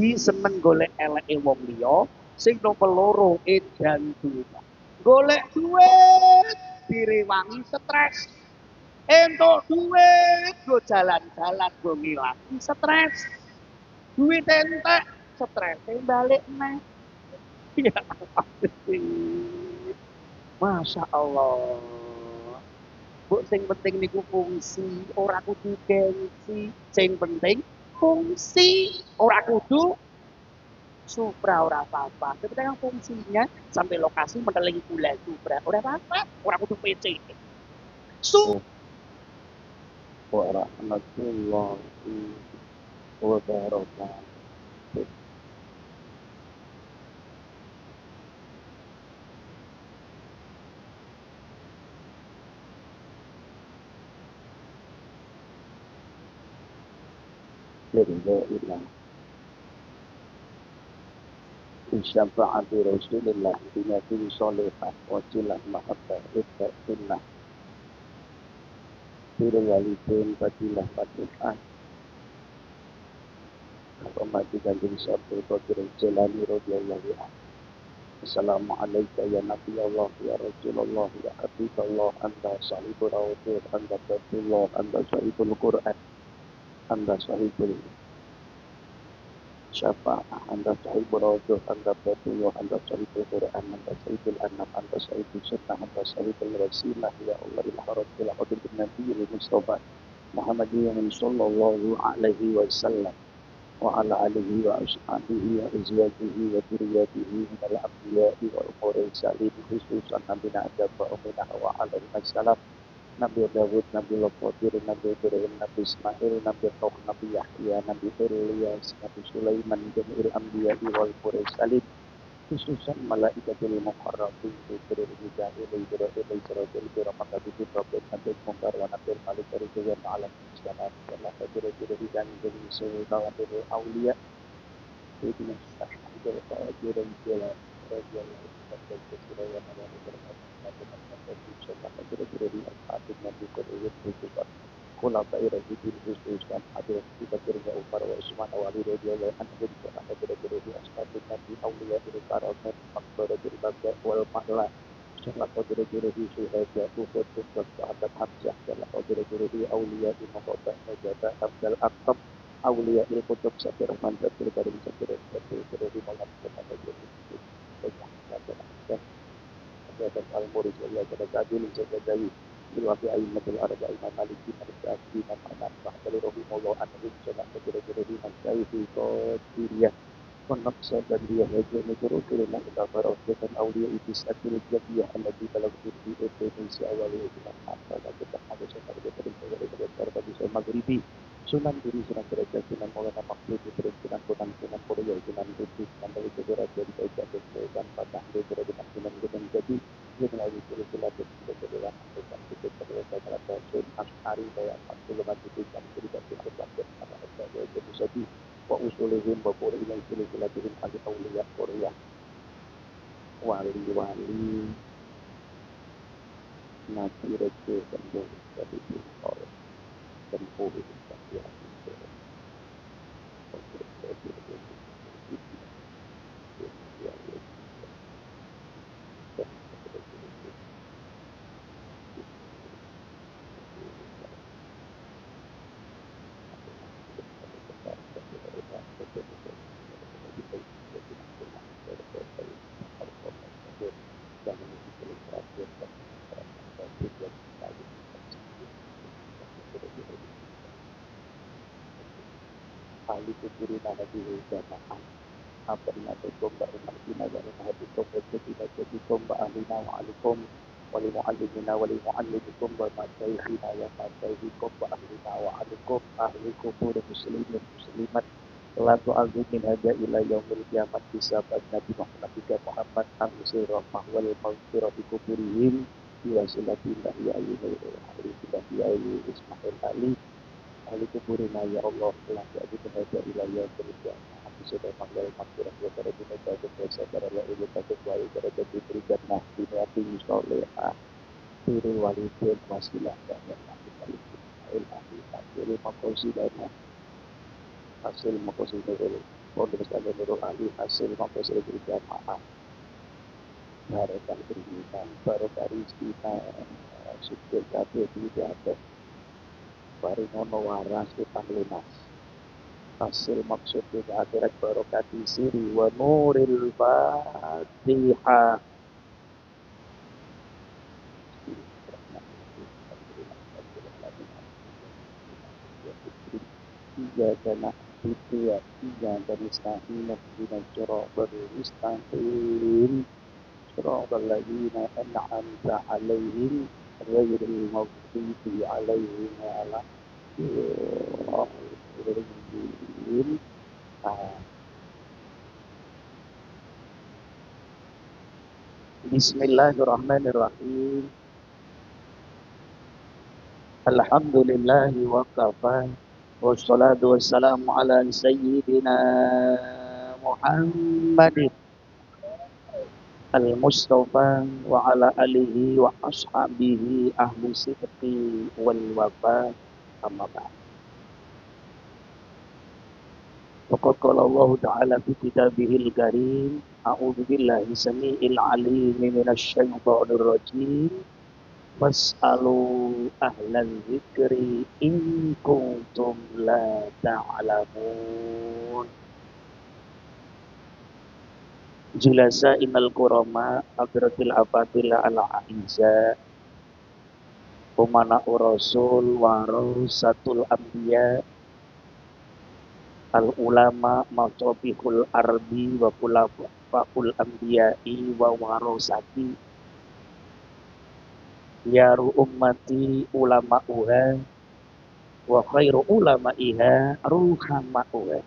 siji seneng golek eleke wong liya, sing nomor loro edan dunya. Golek duit direwangi stres. Entuk duit go jalan-jalan go ngilangi stres. Duit entek stres balik neh. Ya Masya Allah. Bu sing penting niku fungsi, ora kudu gengsi. Sing penting fungsi, ora kudu supra ora apa-apa. Tapi kan fungsinya sampai lokasi meneling gula supra. Ora apa-apa, ora kudu PC. Warahmatullahi wabarakatuh. Alhamdulillah. Syafaati Rasulullah binati sholihah wajilah mahabbah ibad sunnah birul walidain fadilah fatihah hormati kanjeng Syaikhul Qadir Jalani radhiyallahu anhu. Assalamualaikum ya Nabi Allah ya Rasulullah ya Habibullah anta sahibul rawatib anta Abdullah anta sahibul Quran anta sahibul syafa'ah anta sahibul rawatib anta Abdullah anta sahibul Quran anta sahibul anam anta sahibul sunnah anta sahibul wasilah ya Allah ila rabbil qadir nabi Mustafa Muhammadin sallallahu alaihi wasallam wa ala alihi wa ashabihi wa azwajihi wa dzurriyyatihi minal anbiya'i wal mursalin khususan Nabi Adam wa Ummina wa alaihi salam Nabi Dawud, Nabi Qadir, Nabi Ibrahim, Nabi Ismail, Nabi Nuh, Nabi Yahya, Nabi Ilyas, Nabi Sulaiman, Jami'il Anbiya'i wal mursalin khususan malaikatul muqarrabin Jibril, Mikail, Israfil, Israfil, Rahmat, Nabi Prophet, Nabi Munkar, wa Nabi Malik, Rizwan, Alam, Islam, Allah, Jibril, dan Jibril, Sulaiman, Nabi Aulia, Sayyidina Sahibul Qadir, Jalan, Radiyallahu anhu, Sulaiman, Nabi Muhammad, Nabi Muhammad, Jibril, Al-Fatih, Nabi Qur'an, Khususan, Khulafa'i Rasyidin, Khususan, Hadis, Ibadurnya, Umar, wa Usman, wa Ali, Radiyallahu anhu, Nabi Qur'an, Ashabul Nabi, Aulia, Karomen, Makbara, Jirbaga, Wal Ma'la, Syekh Qadir-Jiri, Syuhada, Uhud, Tukar, Sahabat Hamzah, Syekh Qadir-Jiri, Aulia, Imam Qotah, Najata, Abdal Aktab, Aulia, Ilkutub, Sabir Rahman, Sabir Karim, Sabir Jiri, Malam, Sabir Jiri, Sabir Al-Murid, Waliya, Sabir Kadil, Sabir Jawi, Bilwafi Ayyumatul Arba, Imam Maliki, Imam Syafi, Imam Anas, Bahbali Rahimullah, Anhum, Syekh Qadir-Jiri, Imam Syaifi, Qadiriyah, ونقص بدرية وجه نجر إلى الكفر وجه أولياء إبسات الجبية التي بلغت في إنdonesia أولياء من حتى لكتب حدث dari Maghribi Sunan Giri Sunan Derajat Sunan Maulana Maksud Sunan Sunan Korea Sunan Kudus Sunan Dari Kedera Jadi Kaisa Dan Fatah Kedera Sunan Sunan Gunung Jadi Sunan Ali Sulu Sulatul Sunan Kedera Sunan Kudus Kedera Sunan Sunan Ash'ari Daya Sunan Kudus Sunan Kudus Sunan Kudus Sunan wa usulihim wa qur'ilai silsilatihim al-awliya Korea wali-wali Nabi Rasul dan dari Tuhan dan Tuhan ahli kuburina hadihi jama'ah apabila tukum ba'inahina wa'inahadikum wa'inahadikum ba'ahlina wa'alikum walimu'allimina walimu'allimikum wa'masyaikhina wa'masyaihikum ba'ahlina wa'alikum ahli kubur muslimin muslimat la tu'adhu min hada ila yaumil kiamat bisabat Nabi Muhammad ahli sirafah wal mawfirati kuburihim biwasilatillah ya ayyuhil ahli ya ayyuhil Ismail Ali ahli kuburina ya Allah telah jadi penada ilayah kerja aku sudah panggil makhluk yang pada penada berdosa pada Allah ibu takut wali pada diberikan nah diniati solehah turun walidin wasilah dan yang ahli ahli makosi dan hasil makosi dulu Pondok Pesantren Nurul Ali hasil mampus dari jamaah barokah beriman barokah rizki syukur kabeh tidak ada barinono waras utang lunas hasil maksud di akhirat barokah siri wa nuril fatihah. Tiga dana tiga tiga dan istahina bina jero beristahim jero berlagina an'amta alaihim ghairil maghdubi alaihim ala Bismillahirrahmanirrahim. Alhamdulillahi wa kafa. Wassalatu wassalamu ala sayyidina Muhammadin al-Mustafa wa ala alihi wa ashabihi ahli sidqi wal wafa amma ba'd. Faqad qala Allah ta'ala fi kitabihil karim a'udzu billahi samii'il 'aliim minasy syaithaanir rajiim. Fas'alu ahlal dzikri in kuntum la ta'lamun. Julasa inal kurama adratil abadil ala aiza umana rasul warasatul anbiya al ulama matobihul ardi wa kulafa'ul anbiya'i wa warasati yaru ummati ulama'uha wa khairu ulama'iha ruhama'uha.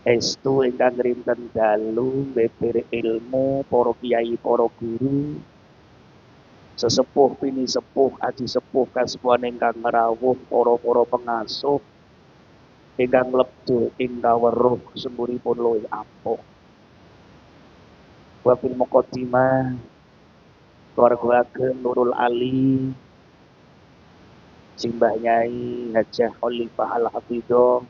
Estu ingkang rinten dalu beber ilmu para kiai para guru sesepuh pini sepuh aji sepuh kasuwan ingkang ngrawuh para pengasuh ingkang lebdu ing kaweruh sumuripun luwih ampuh. Wa fil muqaddimah keluarga ageng Nurul Ali Simbah Nyai Hajah Khalifah Al-Hafidho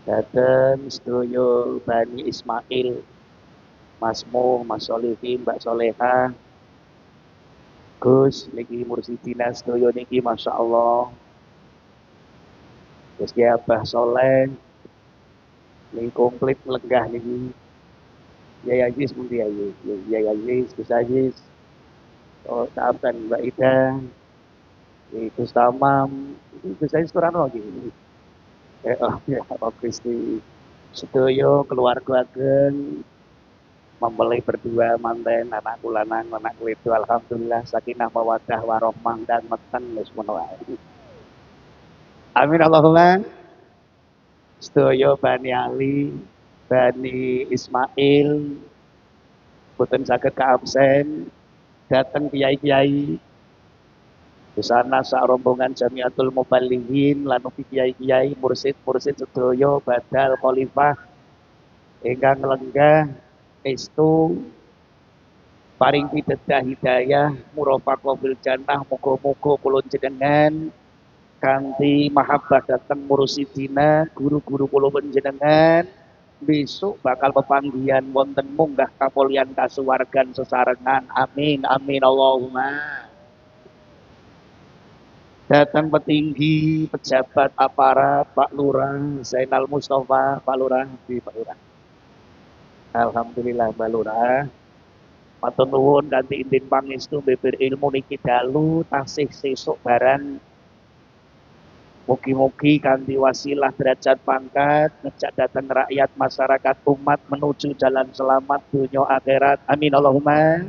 dateng sedaya Bani Ismail Mas Mo, Mas Solihin, Mbak Soleha Gus niki mursidina sedaya niki Masya Allah Gus Ki Abah Soleh niki komplit lenggah niki Yai Aziz pundi ayu Yai Aziz Gus Aziz oh maafkan Mbak Ida Gus Tamam Gus Aziz kurang lagi oh ya Pak Kristi sedaya keluarga ageng membeli berdua manten anakku lanang anakku itu alhamdulillah sakinah mawaddah warahmah dan meten wis menawa amin Allahumma sedaya Bani Ali Bani Ismail boten saged kaabsen dateng kiai-kiai di sana sak rombongan Jamiatul Mubalighin lan ugi kiai-kiai mursid-mursid sedaya badal khalifah ingkang lenggah estu paring pitedah hidayah murafaqah fil jannah muga-muga kula jenengan kanthi mahabbah dateng mursidina guru-guru kula panjenengan besok bakal pepanggihan wonten munggah kapolyan kasuwargan sesarengan amin amin Allahumma. Datang petinggi pejabat aparat Pak Lurah Zainal Mustafa Pak Lurah di Pak Lurah alhamdulillah Pak Lurah matur nuwun kanthi intin pangestu beber ilmu niki dalu tasih sesuk barang mugi-mugi kanthi wasilah derajat pangkat ngejak datang rakyat masyarakat umat menuju jalan selamat dunia akhirat amin Allahumma.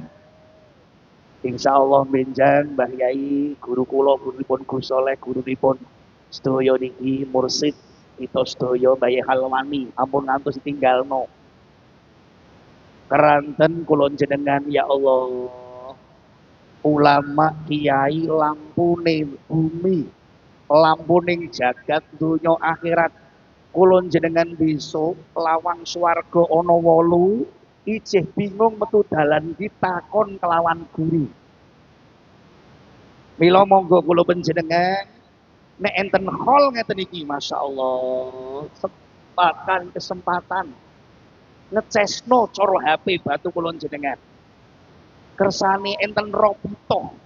Insyaallah benjang Mbah Yai guru kula gurunipun Gus Soleh gurunipun sedaya niki mursid kita sedaya Bayi Halwani ampun ngantos tinggalno keranten kula jenengan ya Allah ulama kiai lampune bumi lampuning jagat dunya akhirat kulon jenengan besok lawang swarga ana 8 ijih bingung metu dalan kita kon kelawan guru mila monggo kula panjenengan Nek enten hall ngeten iki masyaallah. Kesempatan ngecesno cara HP batu kulon jenengan. Kersane enten robito.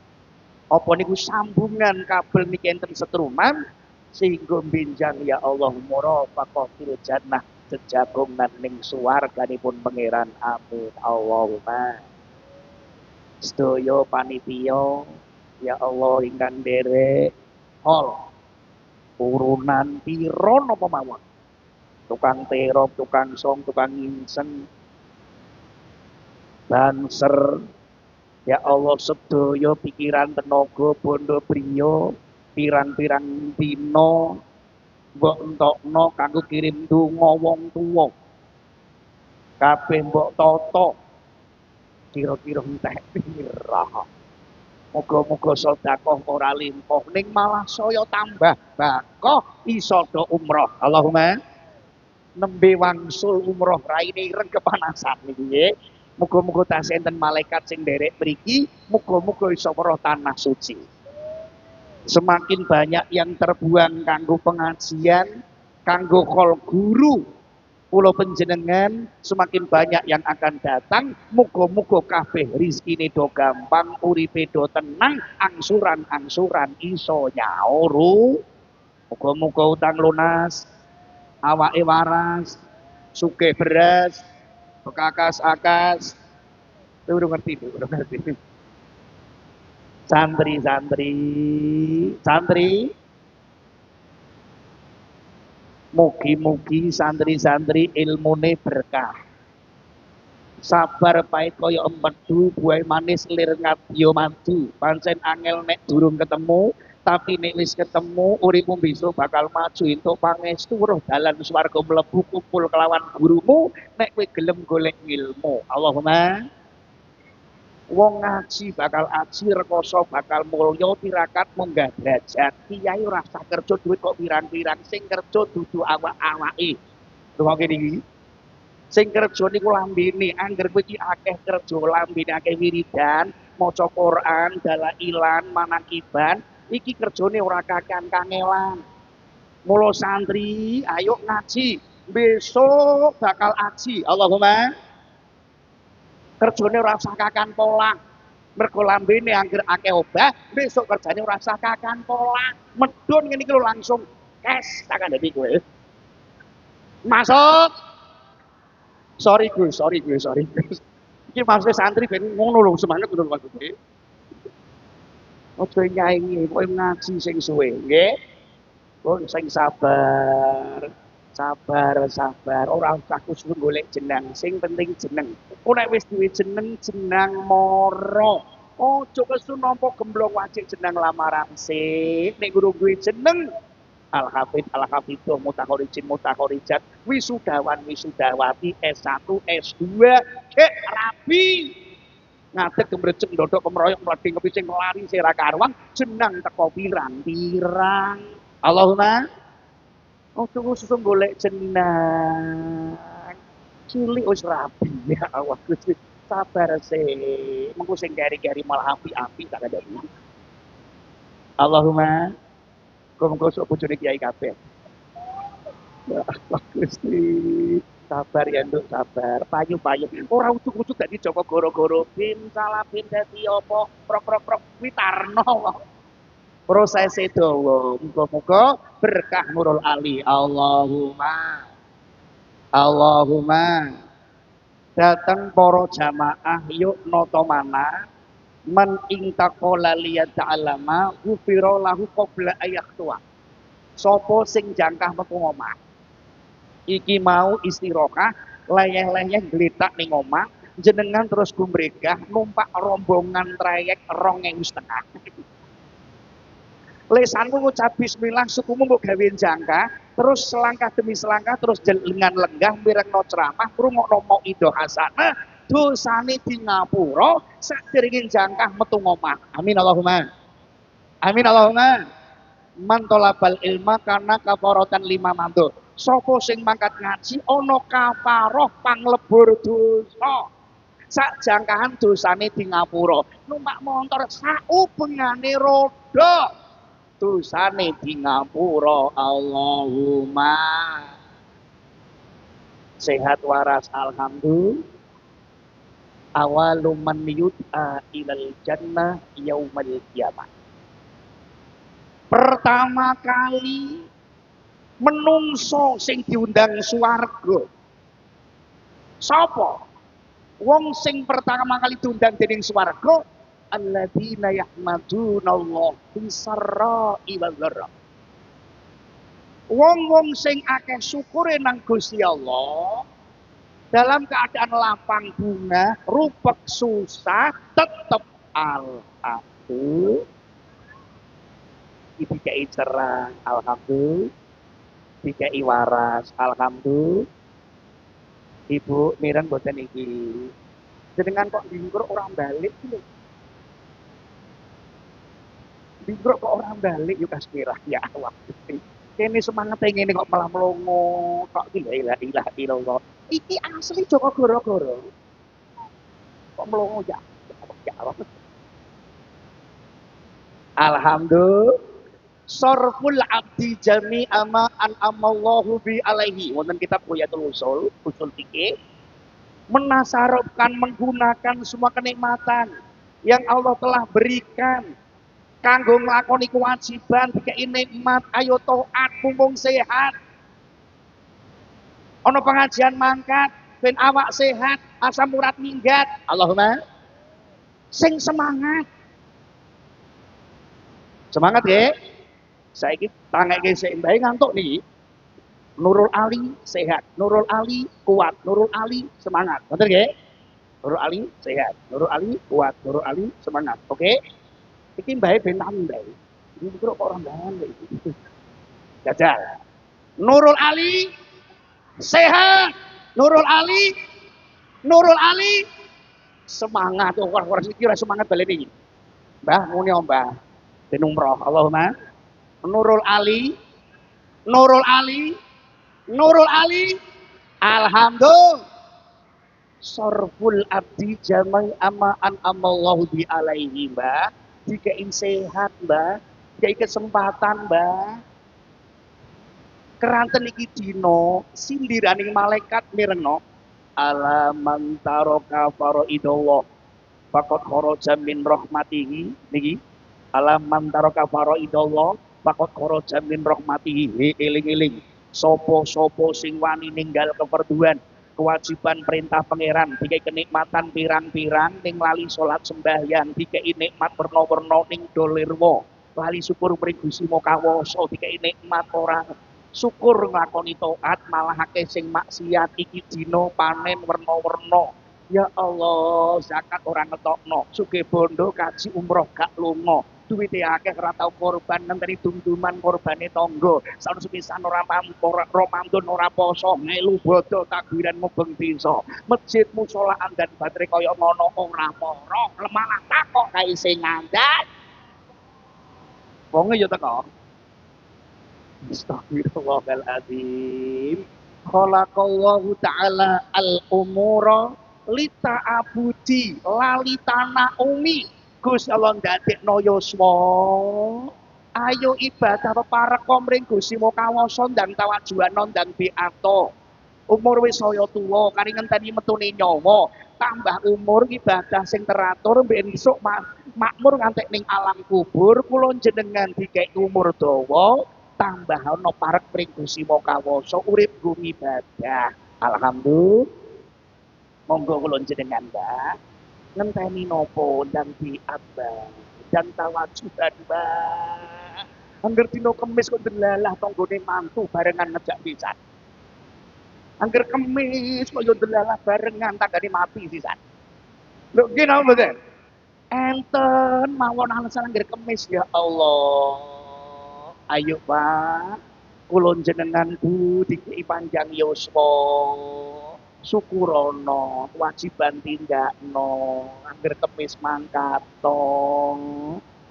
Apa niku sambungan kabel niki enten setruman sehingga benjang ya Allah murafaqatil jannah jejagongan ning swarganipun pangeran. Amin Allahumma. Sedaya panitia ya Allah ingkang nderek hall urunan pira napa mawon. Tukang terop, tukang song, tukang nginseng, banser, ya Allah sedaya pikiran tenaga bondo priya pirang-pirang dina mbok entokno kanggo kirim donga wong tuwa. Kabeh mbok tata kira-kira entek pira. Moga-moga sedekah ora limpah ning malah saya tambah bakoh iso do umroh. Allahumma nembe wangsul umroh raine ireng kepanasan niki nggih. Muga-muga tasih enten malaikat sing nderek mriki, muga-muga iso weruh tanah suci. Semakin banyak yang terbuang kanggo pengajian, kanggo kol guru pulau penjenengan, semakin banyak yang akan datang. Muga-muga kabeh rezekine do gampang, uripe do tenang, angsuran-angsuran iso nyauru. Muga-muga utang lunas, awake waras, sugih beras, bekakas-akas. Udah ngerti. Santri, mugi-mugi santri-santri ilmune berkah. Sabar pahit kaya empedu, buah manis lir ngadya madu. Pancen angel nek durung ketemu, tapi nek wis ketemu uripmu besok bakal maju entuk pangestu weruh dalan swarga mlebu kumpul kelawan gurumu nek kowe gelem golek ilmu. Allahumma wong ngaji bakal aji, rekoso bakal mulya, tirakat munggah derajat. Kiai ora usah kerja duit kok pirang-pirang, sing kerja dudu awak-awake. Rungokke niki. Sing kerja niku lambene, angger kowe iki akeh kerja lambene akeh wiridan, maca Quran, dalailan, manakiban, iki kerjane ora kakean kangelan. Mula santri, ayo ngaji. Besok bakal aji. Allahumma kerjane ora usah kakan pola. Mergo lambene angger akeh obah, besok kerjane ora usah kakan pola. Medun ngene iki lho langsung kes tak kandhani kowe. Masuk. Sorry Gus. Iki maksud santri ben ngono lho, semangat ngono maksude. Ojo nyanyi, kowe ngaji sing suwe, nggih. Pun sing sabar. Ora usah kusun golek jeneng, sing penting jeneng. Kok nek wis duwe jeneng mara. Ojo kesun nampa gemblong wajib jeneng lamaran sik. Nek guru duwe jeneng Al-Hafid, Al-Hafidhah, Mutakhorijin, Mutakhorijat, wisudawan, wisudawati, S1, S2, kek rapi. Ngadeg gemrecek ndodok kemroyok mladi kepicing lari sira karuan jeneng teko pirang-pirang. Allahumma ojo susung golek jeneng. Cilik wis rapi ya Allah Gusti. Sabar sih. Mengko sing gari-gari malah api-api tak ada. Allahumma muga-muga sok bojone kiai kabeh. Ya Allah Gusti. Sabar ya nduk, sabar. Payu-payu. Ora ujuk-ujuk dadi Joko goro-goro bin salah bin dadi apa prok-prok witarno. Proses dawa. Muga-muga berkah nurul ali. Allahumma datang para jamaah yuk nata mana man ing taqala liya ta'alama ghufira lahu qabla ayaqtua. Sapa sing jangkah metu omah iki mau istirahah leyeh-leyeh gletak ning omah jenengan terus gumregah numpak rombongan trayek 2.500. Lesanmu ngucap bismillah, sukumu mbok gawe jangka, terus selangkah demi selangkah terus dengan lenggah mirengno ceramah, krungokno mauidhah hasanah, dosane di ngapura sadèrèngé jangkah metu ngomah. Amin Allahumma. Man talabal ilma kana kafaratan 5 mantu. Sapa sing mangkat ngaji ana kafaroh panglebur dosa. Sak jangkahan dosane di ngapura. Numpak motor saubengane roda. dosane di ngapura Allahumma. Sehat waras alhamdulillah. Awalu man yud'a ilal jannah yaumal qiyamah. Pertama kali menungso sing diundang swarga. Sapa? Wong sing pertama kali diundang dening swarga, alladzina yahmadunallah bisarra'i wal dharra. Wong-wong sing akeh syukure nang Gusti Allah dalam keadaan lapang bunga, rupek susah, tetep alhamdulillah. Dikai cerah, alhamdulillah. Dikai waras, alhamdulillah. Ibu mireng boten iki. Jenengan kok dingkur orang balik lho. Dingkur kok orang balik yuk kaspirah ya awak. Kene semangat ngene kok malah melongo, kok la ilaha illallah. Iki asli Joko Goro-goro. Kok melongo ya? Ya Allah. Alhamdulillah. Sarful abdi jami'a ma an'amallahu bi alaihi. Wonten kitab Buyatul Usul, usul fikih, menasarofkan menggunakan semua kenikmatan yang Allah telah berikan kanggo nglakoni kewajiban, dikei nikmat, ayo taat mumpung sehat. Ana pengajian mangkat ben awak sehat, asam urat minggat. Allahumma sing semangat. Semangat ya. Saiki tangeke sik mbae ngantuk niki. Nurul Ali sehat, Nurul Ali kuat, Nurul Ali semangat. Betul nggih? Nurul Ali sehat, Nurul Ali kuat, Nurul Ali semangat. Oke? Iki mbae ben mbae. Iki kok orang mbae iki. Jajal. Nurul Ali sehat, Nurul Ali semangat. Orang kira semangat balik iki. Mbah muni Mbah. Ben umroh. Allahumma Nurul Ali, alhamdulillah. Sarful abdi jamai amaan amallahu bi alaihi, Mbak. Dikain sehat, Mbak. Dikai kesempatan, Mbak. Keranten iki dino sindiraning malaikat mirengno alaman taraka faraidallah faqad kharaja min rahmatihi niki alaman taraka faraidallah faqad kharaja min rahmatihi. Eling-eling sapa-sapa sing wani ninggal keperduan kewajiban perintah pangeran, dikai kenikmatan pirang-pirang ning lali salat sembahyang, dikai nikmat werna-werna ning dolirwa, lali syukur mring Gusti Mokawasa, dikai nikmat ora syukur nglakoni taat, malah akeh sing maksiat. Iki dina panen werna-werna. Ya Allah, zakat ora ngetokno, sugih bondo kaji umroh gak lunga, duwite akeh ora tau korban, ngenteni dumduman korbane tangga, saun sepisan ora Ramadan ora poso, melu bodho takbiran mubeng desa, masjid musolaan dan baterai kaya ngono ora mara, lemah takok kae sing ngandhat. Wonge ya teko. Astagfirullahaladzim. Khalaqallahu ta'ala al-umura lita'abudi lalitana umi. Gusti Allah ndadekno yuswa. Ayo ibadah peparek mring Gusti Mokawasa ndang tawajuhan ndang biato. Umur wis saya tuwa, kari ngenteni metune nyawa, tambah umur ibadah sing teratur ben esuk makmur ngantek ning alam kubur, kula jenengan dikek umur dawa, tambah ana parek mring Gusti Mokawasa urip bumi ibadah. Alhamdulillah. Monggo kula jenengan, Mbak. Ngenteni napa ndang biat, Mbak. Dan tawajuhan, Mbak. Angger dina Kemis kok delalah tanggane mantu barengan ngejak pisan. Angger Kemis kok yo delalah barengan tanggane mati sisan. Lho nggih napa mboten? Enten mawon alasan angger Kemis ya Allah. Ayo Pak, kula jenengan Bu dikei panjang yuswa. Syukurono, kewajiban tindakno, angger Kemis mangkat to.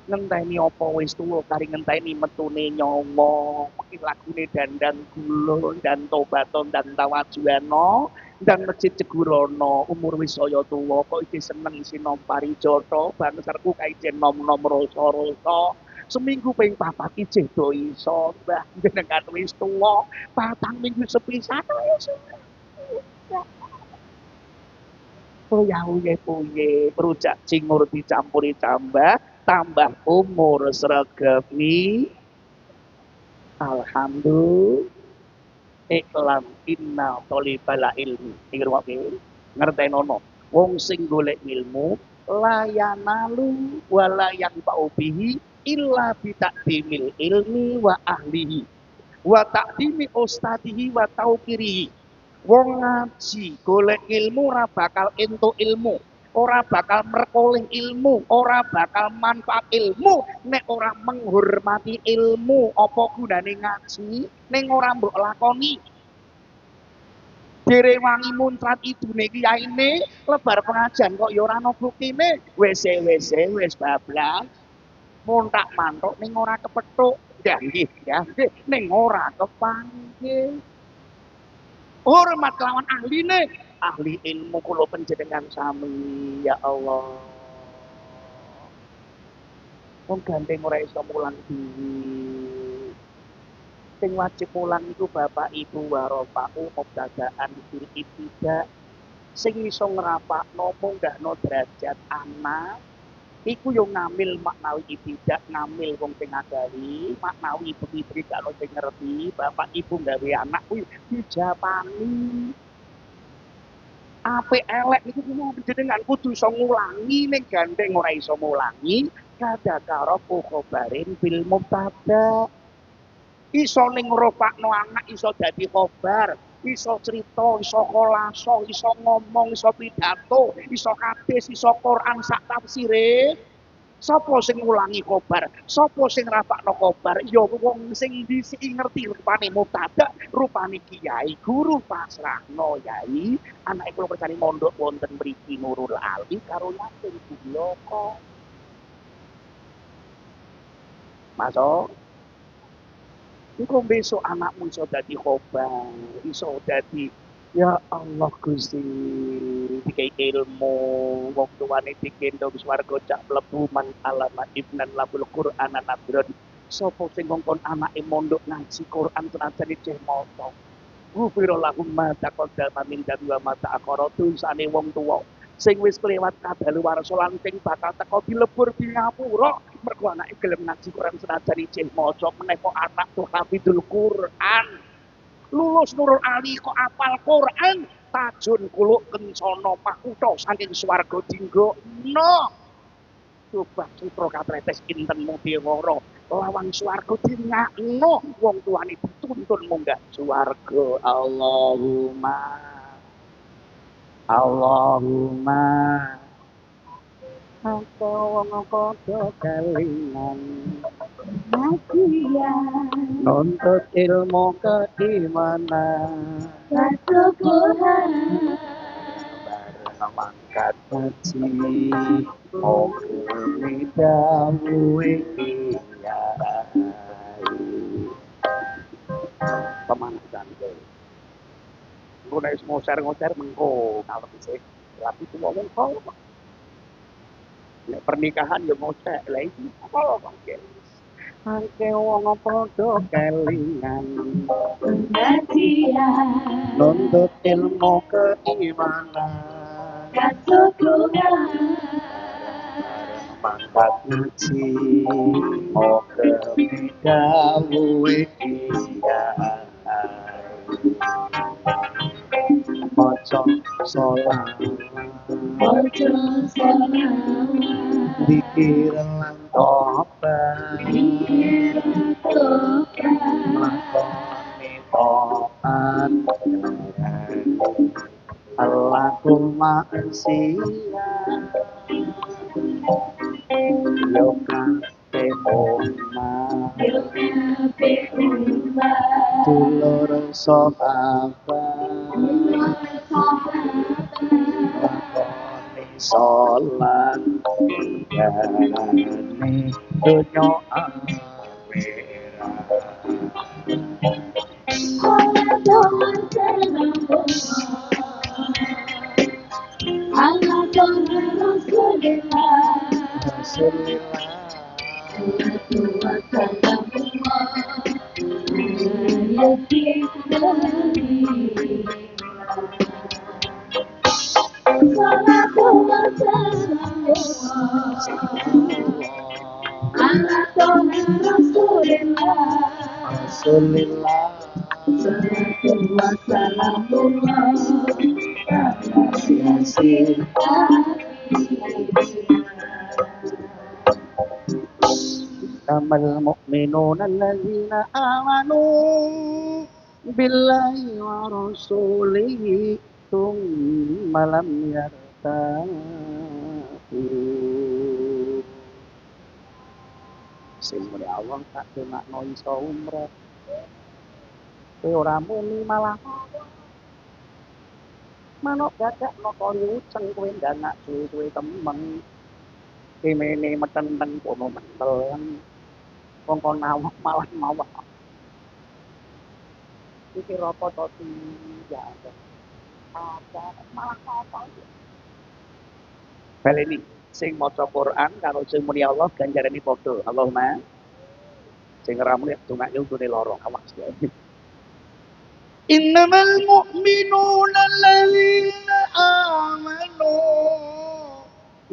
Ngenteni apa wis tuwa kari ngenteni metune nyawa, mungkin lagune dandan gulung dan tobaton dan tawajuhano dan masjid Cegurono, umur wis saya tuwa kok iki seneng isi nom parijata, bangsarku kae jen nom-nom rasa-rasa, Seminggu ping 4 iki do iso, Mbah jenengan wis tuwa, 4 minggu sepisan wis. Uye-uye rujak cingur dicampuri tambah umur sregep alhamdulillah. Iklam inna thalibal ilmi. Iki rumoke. Ngertenono. Wong sing golek ilmu layanalu wala yang bihi illa bitaqdimil ilmi wa ahlihi wa taqdimi ustadihi wa tauqirihi. Wong ngaji golek ilmu ora bakal entuk ilmu, ora bakal merkoleh ilmu, ora bakal manfaat ilmu nek ora menghormati ilmu. Apa gunane ngaji ning ora mbok lakoni? Direwangi muncrat idune kiyaine, lebar pengajian kok ya ora ana buktine. Wis bablas. Montak mantuk ning ora kepethuk. Ya nggih, ning ora kepanggih. Hormat lawan ahline, ahli ilmu kula panjenengan sami ya Allah. Wong gandeng ora iso mulang dhewe. Sing wajib mulang iku bapak ibu warofa'u mubtadaan fil ibtida. Sing iso ngrapakno munggahno derajat anak iku yo ngambil maknawi ibtidak, ngambil wong sing ngagari, maknawi ibu-ibu gak ono sing ngerti, bapak ibu gawe anak kuwi dijapani. Apik elek niku jenengan kudu iso ngulangi, ning gandeng ora iso ngulangi, kadakara khobarin bil mubtada. Iso ning ngrofakno anak iso dadi khobar, iso cerita, iso kolaso, iso ngomong, iso pidato, iso hadis, iso Quran sak tafsire. Sapa sing ngulangi khobar? Sapa sing rapakno khobar? Ya wong sing disiki ngerti rupane mubtada, rupane kiai, guru pasrahno yai. Anake kula percaya mondok wonten mriki Nurul Ali karo Yasin Bubloko. Masuk. Iku besok anakmu iso dadi khobar, iso dadi ya Allah Gusti dikai ilmu, wong tuane digendong swarga cak mlebu man alama ibnan labul Qur'an nadron. Sapa sing ngongkon anake mondok ngaji Quran senajan ceh maca. Ghufira lahum ma taqaddama min dhanbi wa ma ta'akhkhara. Dosane wong tuwa sing wis kelewat kadaluwarsa lan sing bakal teko dilebur di ngapura mergo anake gelem ngaji Quran senajan ceh maca meneh kok anak tuh hafidul Quran. Lulus Nurul Ali kok apal Quran, tajun kuluk kencana pakutha saking swarga dinggo no. Coba sutra katretes kinten mutiara lawang swarga dingakno wong tuane dituntun munggah swarga. Allahumma apa wong padha kelingan nuntut ilmu keimanan Kesubuhan bareng mangkat haji moga dawuhe kiai pemanasan kowe engko nek ngoser-ngoser mengko kalau sih tapi cuma wong kok nek pernikahan ya ngocek lha iki apa kok angke wong padha kelingan pengajian nuntut ilmu keimanan kesubuhan mangkat ngaji moga dawuhe kiai maca sholawat ojo selawat dikir lan tobat pikir tobat lakoni taat Allahumma ansiya yo kabeh umat yo kabeh umat dulur sahabat dulur sahabat lakoni sholat jalani dunya akhirat Salat doa selawat ala Rasulillah Rasulillah Rasulillah. Salatu wassalamullah ala yasin Innamal mu'minuna alladzina amanu billahi wa rasulihi tsumma lam yartabu. Sing muni Allah tak denakno iso umrah. Kowe ora muni malah manuk gagak nata luceng kowe ndanak suwe-suwe temeng. Kemene metenteng kono mentel. Wong kon awak malah mawak. Iki rapa to ya. Apa malah apa. Baleni sing maca Quran karo sing muni Allah ganjarane padha. Allahumma sing ora muni dongake untune lara awas ya. Innamal mu'minuna alladzina amanu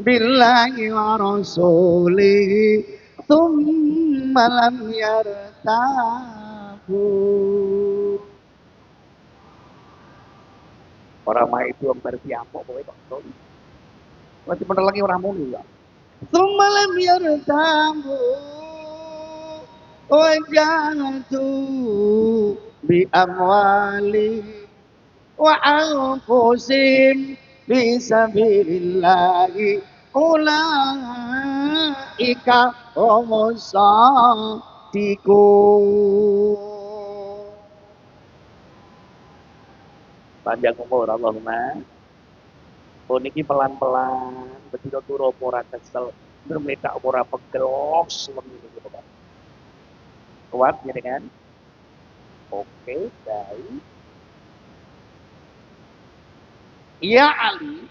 billahi wa rasulihi tsumma lam yartabu. Ora mae itu wong berpiamuk kowe kok. Masih bener lagi ora muni ya. Tsumma lam yartabu wa jahadu bi amwali wa anfusihim fi sabilillahi ulaika humus shadiqun. Panjang umur Allahumma. Oh niki pelan-pelan, begitu turu ora kesel, bermeta ora pegelos lemu gitu Pak. Kuat ya dengan? Oke, baik. Ya Ali,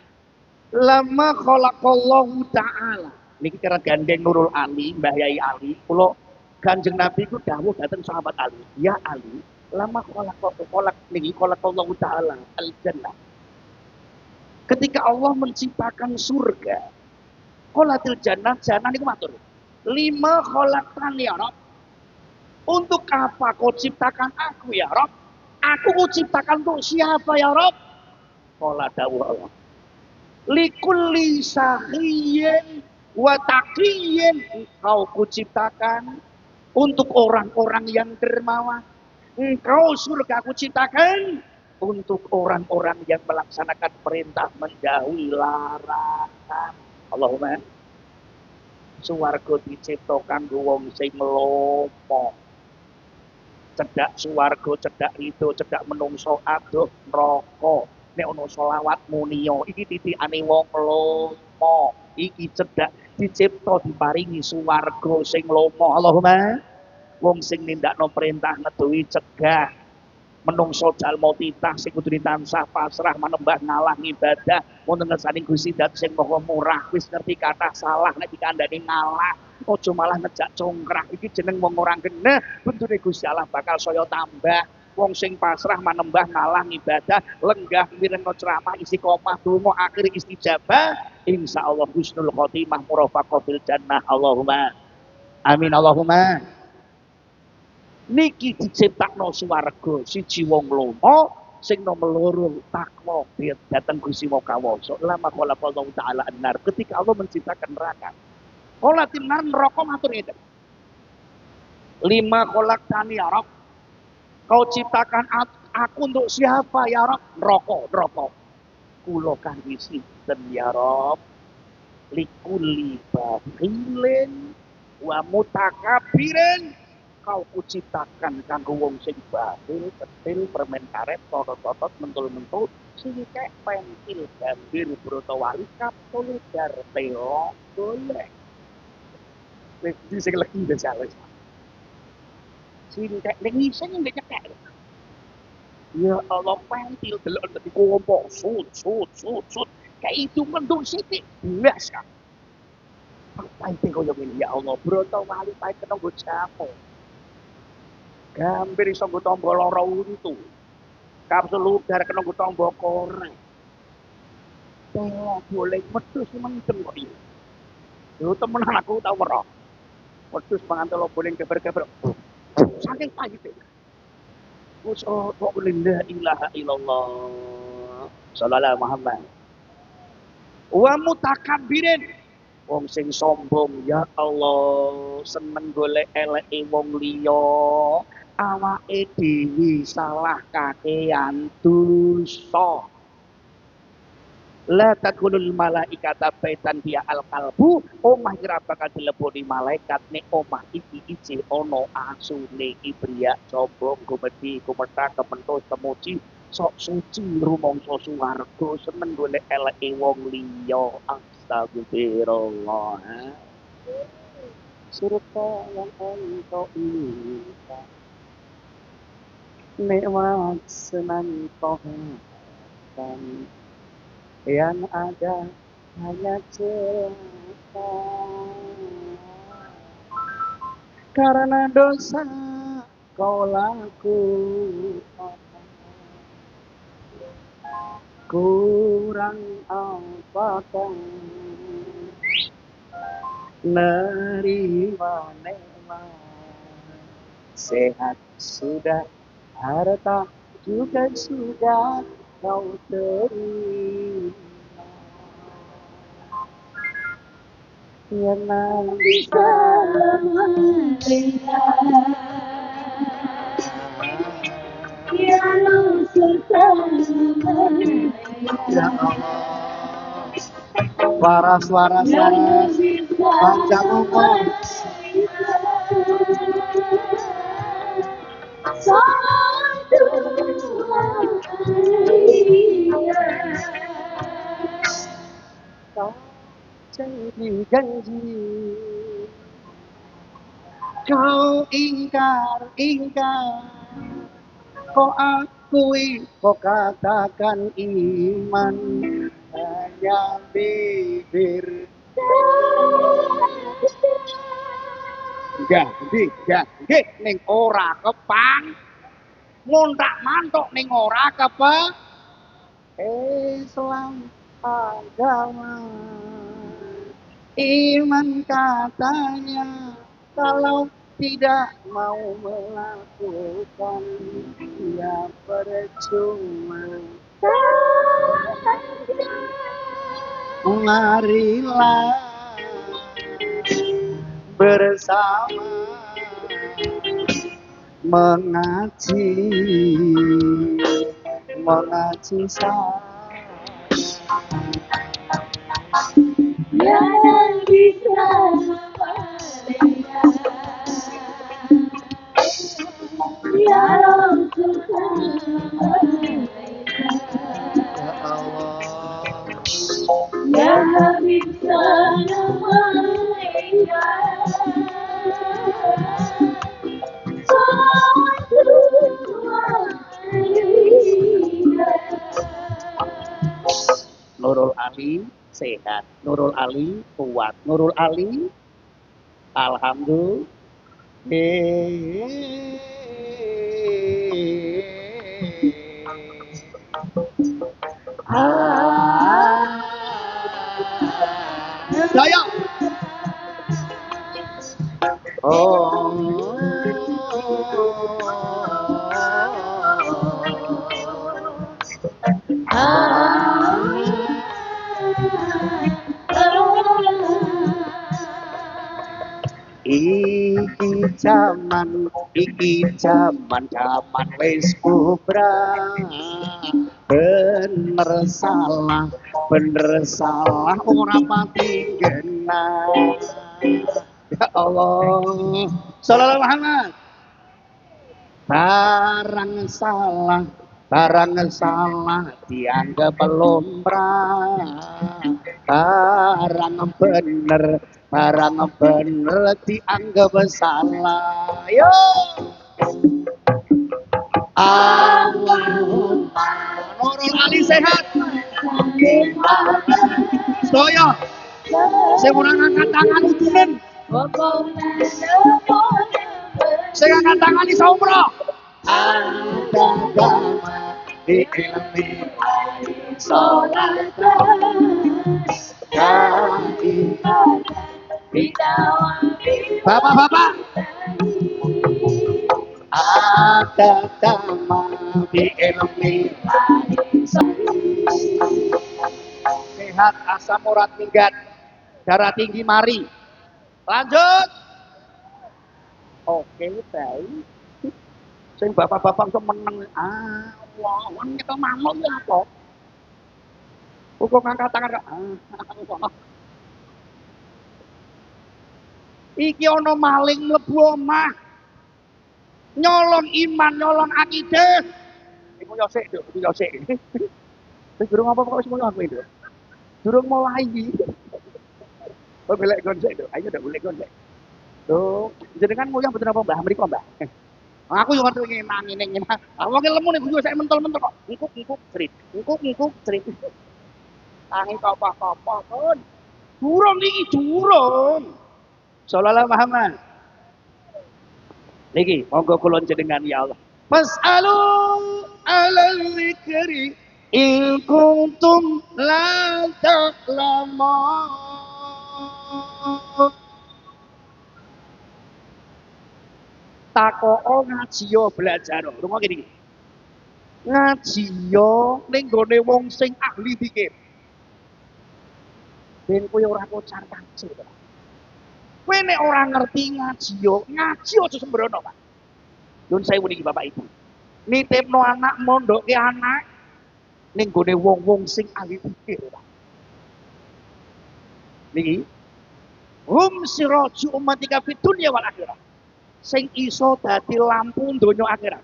lama khalaqallahu ta'ala. Niki cara gandeng Nurul Ali, Mbah Yai Ali, kula Kanjeng Nabi ku dawuh dhateng sahabat Ali. Ya Ali, lama khalaqallahu ta'ala al-jannah. Ketika Allah menciptakan surga, qolatil jannah, jannah niku matur. 5 khalaqtan ya Rabb. Untuk apa kau ciptakan aku ya Rabb? Aku kau ciptakan untuk siapa ya Rabb? Qala dawuh Allah. Likulli sakhiyyin wa taqiyyin, engkau kuciptakan untuk orang-orang yang dermawan. Engkau surga aku ciptakan untuk orang-orang yang melaksanakan perintah menjauhi larangan. Allahumma suwarga diciptakan wong sing lomo. Cedak suwarga, cedak rido, cedak menungso adoh neraka. Nek ana selawat muniya iki titikane wong lomo. Iki cedak dicipta diparingi suwarga sing lomo. Allahumma wong sing nindakno perintah ngeduwi cegah menungso jalma titah sing kudu tansah pasrah manembah ngalah ibadah wonten ngersaning Gusti Dat sing Maha Murah wis ngerti kathah salah nek dikandhani ngalah aja malah ngejak congkrah iki jeneng wong ora genah bentune Gusti Allah bakal saya tambah wong sing pasrah manembah ngalah ibadah lenggah mirengno ceramah isi komah donga akhir istijabah insyaallah husnul khotimah murafaqatil jannah Allahumma amin Allahumma. Niki diciptakno swarga siji wong lomo sing nomor loro takwa dateng Gusti Mokawasa lama qala Allah taala annar ketika Allah menciptakan neraka qala tinar neraka matur ngeten 5 kolak tani ya Rabb kau ciptakan aku untuk siapa ya Rabb neraka kula kang sinten ya Rabb likulli bakhilin wa mutakabirin kau kuciptakan kanggo wong sing bakhil, ketil, permen karet, totot-totot, mentul-mentul, singkek, pentil, gambir, broto wali, kapsul, dar, telo, golek. Iki sing legi wis wis. Singkek ning ngising nek nyekek. Ya Allah pentil delok dadi kompo, sut. Kayak itu mendung sithik, blas kan. Apa itu koyo ngene ya Allah, broto wali pae kena nggo jamu. Gambir iso nggo tamba lara untu. Kapsul udar kena nggo tamba korek. Telo boleh wedhus mendem kok iki. Lho temenan aku tau weruh. Wedhus mangan telo boleh geber-geber. Saking pahite. Kok la ilaha illallah. Sallallahu Muhammad. Wa mutakabbirin. Wong sing sombong, ya Allah, seneng golek eleke wong liya, awake dhewe salah kakean dosa. La takulul malaikata baitan biya al kalbu, omah ora bakal dileboni malaikat nek omah iki ije ana asune ibria sombong gumedhi gumetak kepentus temuji sok suci rumangsa swarga seneng golek eleke wong liya. Astagfirullah. Surga yang engkau inginkan, nikmat senang Tuhan, yang ada hanya celaka karena dosa kau lakukan. Kurang apakah nerima nikmat, sehat sudah, harta juga sudah kau terima. Yang bisa melihat, yang ya Allah, waras panjang umur. Kau jadi janji, kau ingkar, kau akui, kau katakan iman, hanya bibir. Janji ning ora kepang, ngontak mantuk ning ora kepe. Islam agama iman katanya, kalau tidak mau melakukan ya percuma. Marilah bersama mengaji saya. Yang bisa melihat, ya Rasulullah, ya Allah, ya Habib sallallahu alaihi Nurul Ali sehat, Nurul Ali kuat, Nurul Ali alhamdulillah. Saya iki jaman wis kubrah, bener salah ora pati genah. Ya Allah, sallallahu Muhammad. Barang salah dianggap lumrah, barang bener dianggap salah. Yo Allahumma Nurul Ali sehat. Sedaya sing ora ngangkat tangan utunen, sing ngangkat tangan iso umroh. Agama di ilmi sholat bapak-bapak Akatama di ilmi sehat asam urat minggat darah tinggi mari lanjut oke baik sing bapak-bapak kok meneng wah nyekel manuk ya apa kok ngangkat tangan iki ana maling mlebu omah nyolong iman nyolong akidah iku yo sik Nduk iku yo sik wis durung apa-apa wis mulai aku itu durung mulai kok golek gon sik Nduk ayo ndak golek gon sik Duh, jenengan nguyang bener apa Mbah mriko Mbah aku yo ngerti ngene ngene wong lemu nek guyu sak mentel-mentel kok ngkuk cerit tangi apa-apa pun durung iki durung sallallahu Muhammad niki monggo kula jenengan ya Allah fasalu alal zikri in kuntum la ta'lamun takoo ngaji yo belajar rungo kene iki ngaji yo ning gone wong sing ahli pikir ben kowe ora kocar kacir kowe nek ora ngerti ngaji yo ngaji aja sembrono Pak Nun sewu niki Bapak Ibu nitipno anak mondoke anak ning gone wong-wong sing ahli pikir Pak niki hum siraju ummatika fid dunya wal akhirah sing iso dadi lampu donya akhirat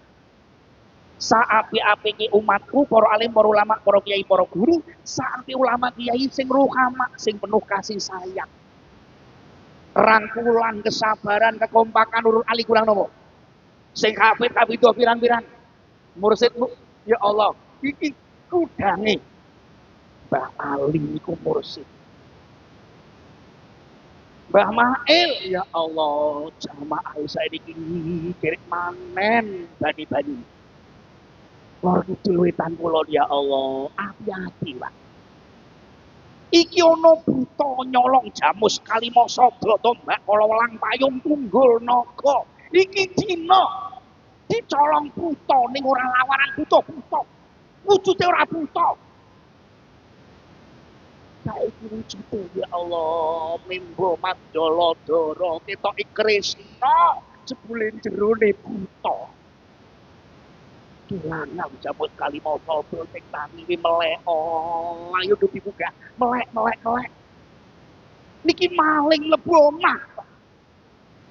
saapi-apike umatku para alim para ulama para kiai para guru saapi ulama kiai sing ruhama sing penuh kasih sayang rangkulan kesabaran kekompakan urut ali kurang nopo sing hafid hafidzah pirang-pirang mursidmu ya Allah iki kudange Mbah Ali niku mursid Mbah Mail ya Allah jamaah saiki kirik manen bani-bani lor kidul wetan kula ya Allah hati-hati Pak iki ana buta nyolong jamus kalimasa Mbak kala welang payung tunggul naga iki dina dicolong buta ning ora lawaran buta wujude ora buta saiki wujude ya Allah mimbo mandala dara ketoki Krisna jebule jerone buta Kilanang jambut kalimasa sing tani melek ayo do dibuka melek niki maling mlebu omah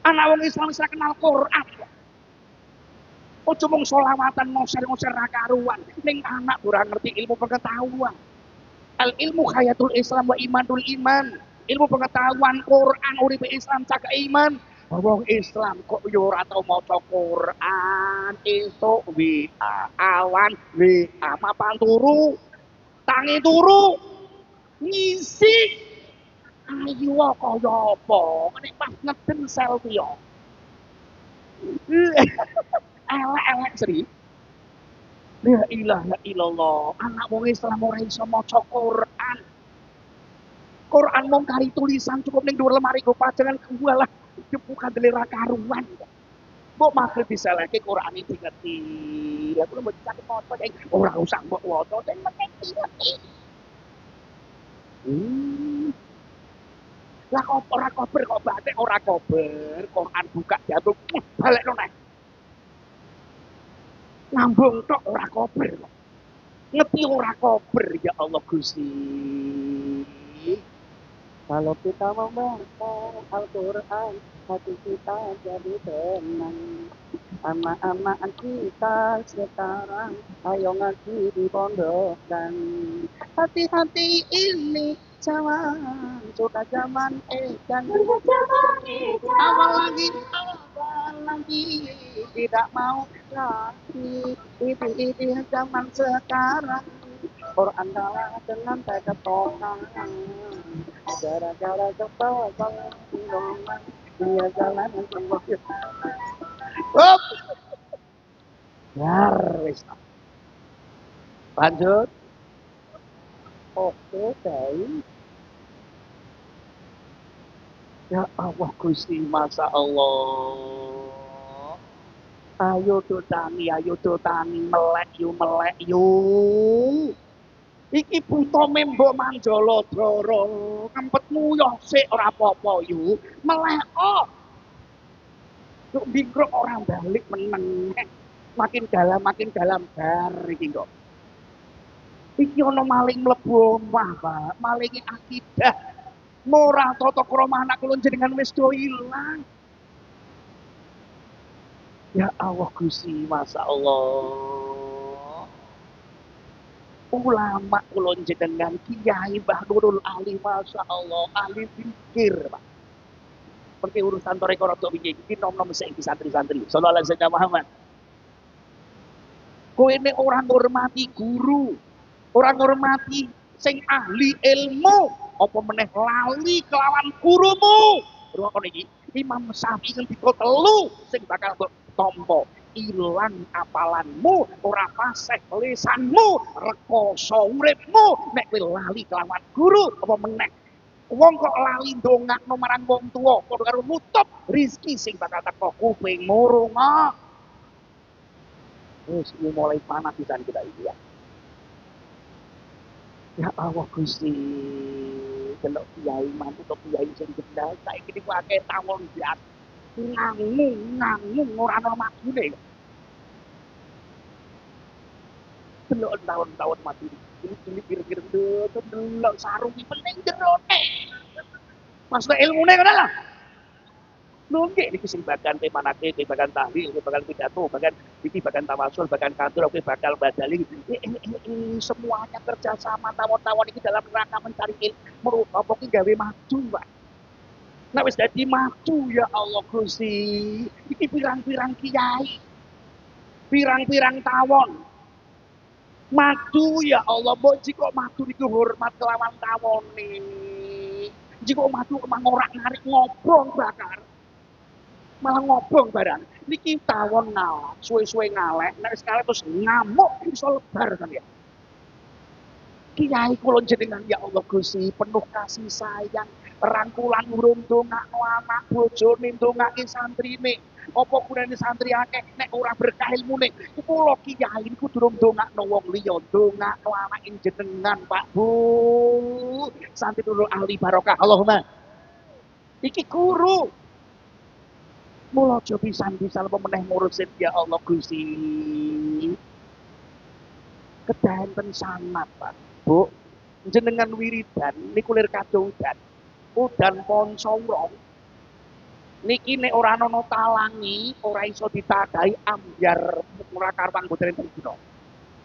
anak wong Islam ora kenal Quran ojo mung selawatan ngoser-ngoser ra karuan ning anak ora ngerti ilmu pengetahuan al ilmu hayatul Islam wa imanul iman ilmu pengetahuan Quran uripe Islam cak iman wong Islam kok yo ora tau maca Quran esuk awan mapan turu tangi turu ngisi ayu kaya apa nek pas ngeden selfie yo elek-elek Sri la ilaha illallah anak wong Islam ora iso maca Quran mung kari tulisan cukup ning dhuwur lemari go pajangan kuwalah bukan delera karuan mbok maksud disalahke Quran iki ngerti aku lho mbok sakit maca ora usah mbok waca sing ngerti lah kok ora kober kok batik ora kober Quran buka jatuh balekno neh lambung tok ora kober kok ngerti ora kober ya Allah Gusti kalau kita membaca Al-Quran hati kita jadi tenang anak-anak kita sekarang ayo ngaji di pondok dan hati-hati ini zaman sudah zaman jangan awal lagi tidak mau lagi ini zaman sekarang Quran kalah dengan teketokan gara-gara kepala dia jalan untuk hop biar wis lanjut oke baik ya Allah Gusti Masya Allah Ayo do tangi, melek yu. Iki buta membo manjala dara, ngempetmu yo sik ora apa-apa yu. Melek kok. Juk bingkrok orang balik meneng. Makin dalam bar iki kok. Iki ana maling mlebu omah, Pak. Malingi akidah. Moral tata krama anak kula jenengan wis do ilang. Ya Allah Gusti, Masya Allah. Ulama kula jenengan Kiai Mbah Nurul Ali, Masya Allah, ahli fikir, Pak. Seperti urusan toreko rada wingi iki nom-nom saiki santri-santri. Sallallahu alaihi wasallam Muhammad. Kowe ini orang ngurmati guru, orang ngurmati sing ahli ilmu, apa meneh lali kelawan gurumu. Rungokno iki, Imam Syafi'i ngendika telu sing bakal mbok tampa. Ilang apalanmu, ora fasih lisanmu, rekoso uripmu nek kowe lali kelawan guru apa meneh. Wong kok lali ndongakno marang wong tuwa padha karo nutup rezeki sing bakal teko kuping ngurungok. Wis mulai panas pisan kita iki ya. Ya Allah Gusti, delok kiai mantu kok kiai sing gendal saiki niku akeh tawon biat. Ngangung ora ana makune. Delok tahun-tahun mati. Ini kira-kira delok sarung iki penting jerone. Maksud ilmune ngono lah. Nggih niki sing bagan temanake, bagan tahlil, bagan pidato, bagan iki bagan tawasul, bagan kantor, oke bakal badali. Semuanya kerjasama tawon-tawon iki dalam rangka mencari ilmu, apa ki gawe maju, Pak. Nek wis dadi maju ya Allah Gusti. Iki pirang-pirang kiai. Pirang-pirang tawon. Maju ya Allah, mbok jika maju niku hormat kelawan tawone. Jika maju kemang ora narik ngobrol bakar. Malah ngobong barang. Niki tawon ngalah, suwe-suwe ngalek, nek sekali terus ngamuk iso lebar kan ya. Kiai kula jenengan ya Allah Gusti, penuh kasih sayang, rangkulan urung ndongakno anak bojone ndongake santrine. Apa gunane santri akeh nek ora berkah ilmune. Kula kiai niku durung ndongakno wong liya, ndongakno anake jenengan, Pak Bu. Santri Nurul ahli barokah. Allahumma. Iki guru. Mula aja pisan-pisan apa meneh ngurusin ya Allah Gusti. Kedaenten sangat, Pak. Bu, jenengan wiridan niku lir kadhudan. Udan Poncowrong. Niki nek ora ana talangi, ora iso ditadahi ambyar ora karwang boten enten dina.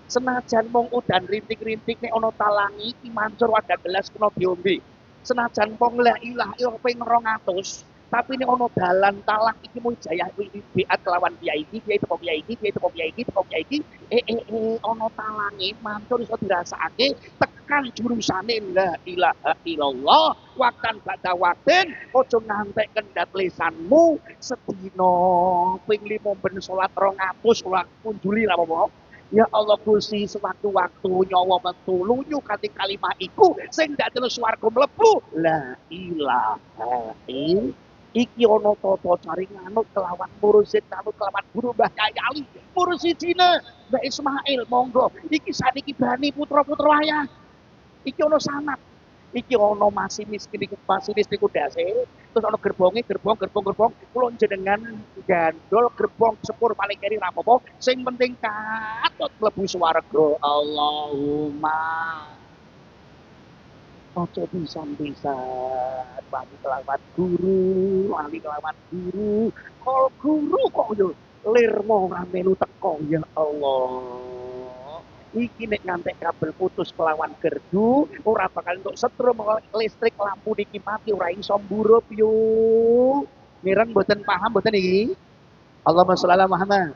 Senajan mung udan rintik-rintik nek ana talangi iki mancur wadah gelas kena diombe. Senajan mung la ilaha illallah ping 200 tapi ini ono dalan talak iki mau jaya biat kelawan kiai iki teko kiai iki teko kiai iki teko kiai iki ono talange mantul iso dirasakake tekan jurusane la ilaha illallah waktan badha waktin aja ngantek kendhat lisanmu sedina ping 5 ben salat 200 ora kunjuli ra apa. Ya Allah Gusti sewaktu-waktu nyawa metu lunyu kanthi kalimah iku sing dadekno swarga mlebu la ilaha illallah. Iki ana tata cari nganut kelawan mursid kanut kelawan guru Mbah Yayali mursidine Mbah Ismail monggo iki saniki bani putra-putra wayah iki ana sanad iki ana masinis niku dase terus ana gerbong kula jenengan gandol gerbong sepur paling keri ra apa-apa sing penting katut mlebu swarga Allahumma. Ojo pisan-pisan wali kelawan guru, Kol guru kok yo lirmo ora melu teko ya Allah. Iki nek ngantek kabel putus kelawan gerdu, ora bakal entuk setrum listrik lampu niki mati ora iso mburup yo. Mireng mboten paham mboten iki? Allahumma sholli ala Muhammad.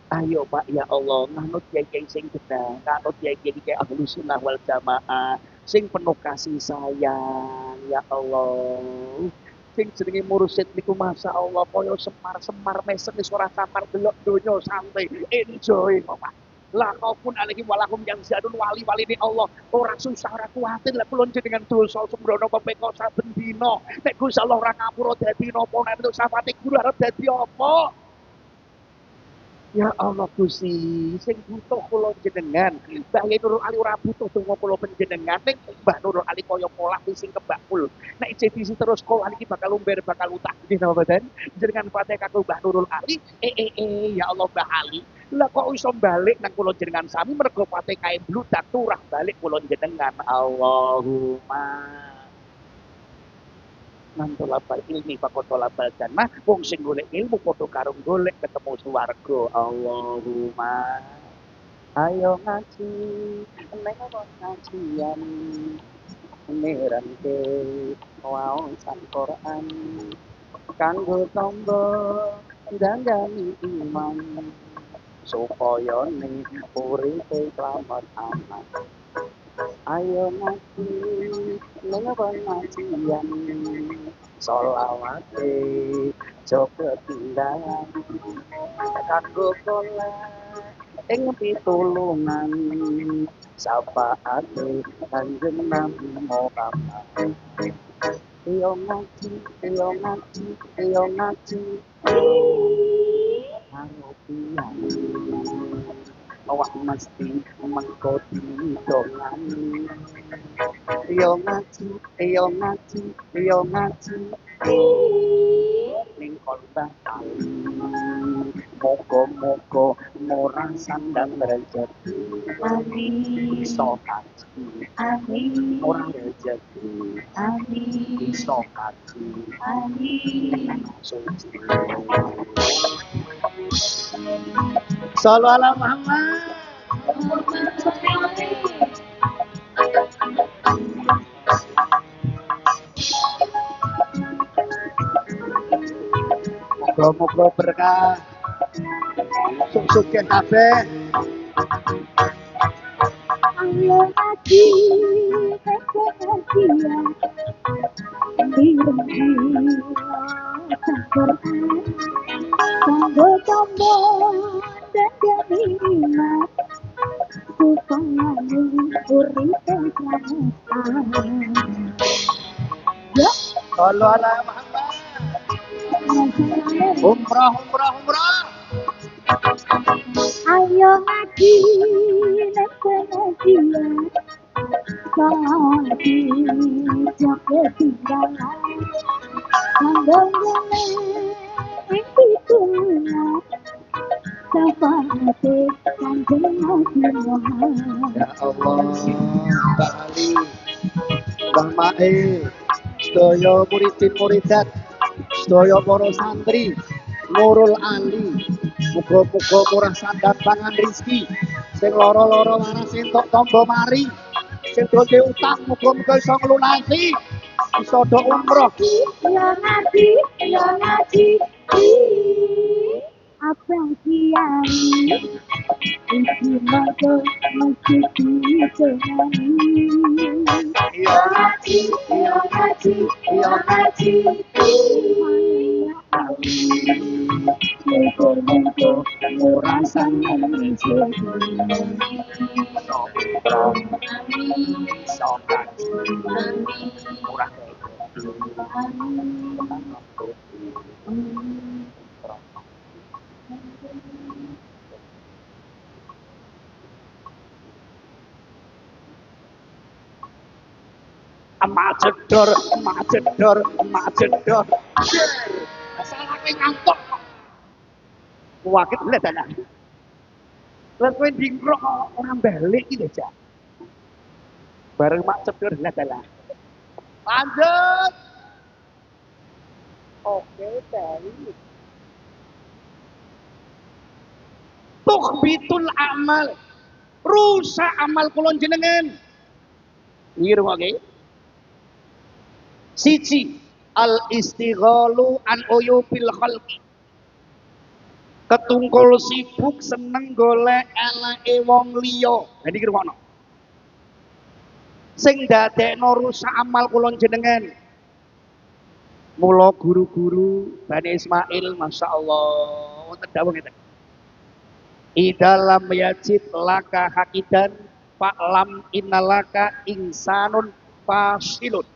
Ayo Pak ya Allah, nganut kiai-kiai sing gedang, nganut kiai-kiai Ahlus Sunnah wal Jamaah. Sing penuh kasih sayang ya Allah. Sing jenenge mursyid niku Masya Allah kaya semar-semar mesem wis ora sabar delok donya santai enjoy Pak. La khaufun alaihim walahum yahzanun wali-wali ini Allah ora susah ora kuwatir lek kula jenengan dosa sembrono pepeko saben dina. Nek Gusti Allah ora ngapura dadi napa nek entuk syafate guru arep dadi apa? Ya Allah Gusti, sing butuh kula jenengan. Mbah Yai Nurul Ali ora butuh donga kula panjenengan, ning Mbah Nurul Ali kaya pola sing kebakul. Nek JDC terus sekolah iki bakal umber bakal utah nggih napa mboten? Jenengan Fatih kanggo Mbah Nurul Ali. Ya Allah Mbah Ali. Lah kok iso balik nang kula jenengan sami mergo Fatih kae bludak turah balik kula jenengan. Allahumma mantolabal ilmi fakotolabal jannah wong sing golek ilmu padha karo golek ketemu swarga. Allahumma ayo ngaji nek ngajian nerangke waosan Quran kanggo tombo ndanggani iman supaya ning uripe slamet aman. Ayo ngaji ning pengajian solawate coba tinggalan kanggo golek ing pitulungan syafaate Kanjeng Nabi Muhammad. Yo ngaji, yo ngaji, yo ngaji. Karo pian awak mesti mengko didongani. Yo ngaji, yo ngaji, yo ngaji. Ning kolbah moga-moga murah sandang rezeki. Amin. Iso kaji. Amin. Murah rezeki. Amin. Iso kaji. Amin. Suci. Sallallahu ala Muhammad. Moga-moga berkah. Sukses kabeh. Ayo ngaji, pengajian, direnggi, Al-Quran, kanggo tombo dan iman, supaya uripe selamat. Ya, Sallallahu ala Muhammad. Umrah, umrah, umrah. ayo ngaji, nek pengajian, salat jak ketinggalan, kanggo golek pitulungan syafaate Kanjeng Nabi Muhammad. Ya Allah, Mbak Ali, Mbah Mail, sedaya murid-muridat, sedaya para santri, Nurul Ali, muga-muga murah sandang pangan rezeki, sing lara-lara waras entuk tamba mari, sing duwe utang muga-muga iso nglunasi, iso do umroh. Ya ngaji, abang kiai, iki mangko mesti disenani. Ya ngaji, Ya ngaji, muga-muga murah sandang rezeki. iso kaji, murah emak jedor, emak jedor, emak jedor. Salah kowe ngantuk. Wakit lha dalan. Lah kowe dingkrok ora balik iki lho, Jak. Bareng mak jedor lha dalan. Lanjut. Oke, balik. Tukhbitul amal. Rusak amal kula jenengan. Iki rungokke. Siji, al istighalu an uyubil khalqi. Ketungkul sibuk seneng golek eleke wong liya. Jadi iki rungono. Sing dadekno rusak amal kula jenengan. Mula guru-guru Bani Ismail masyaallah wonten dawuh ngeten. Idalam yajid laka hakidan fa'lam innalaka insanun fasilun.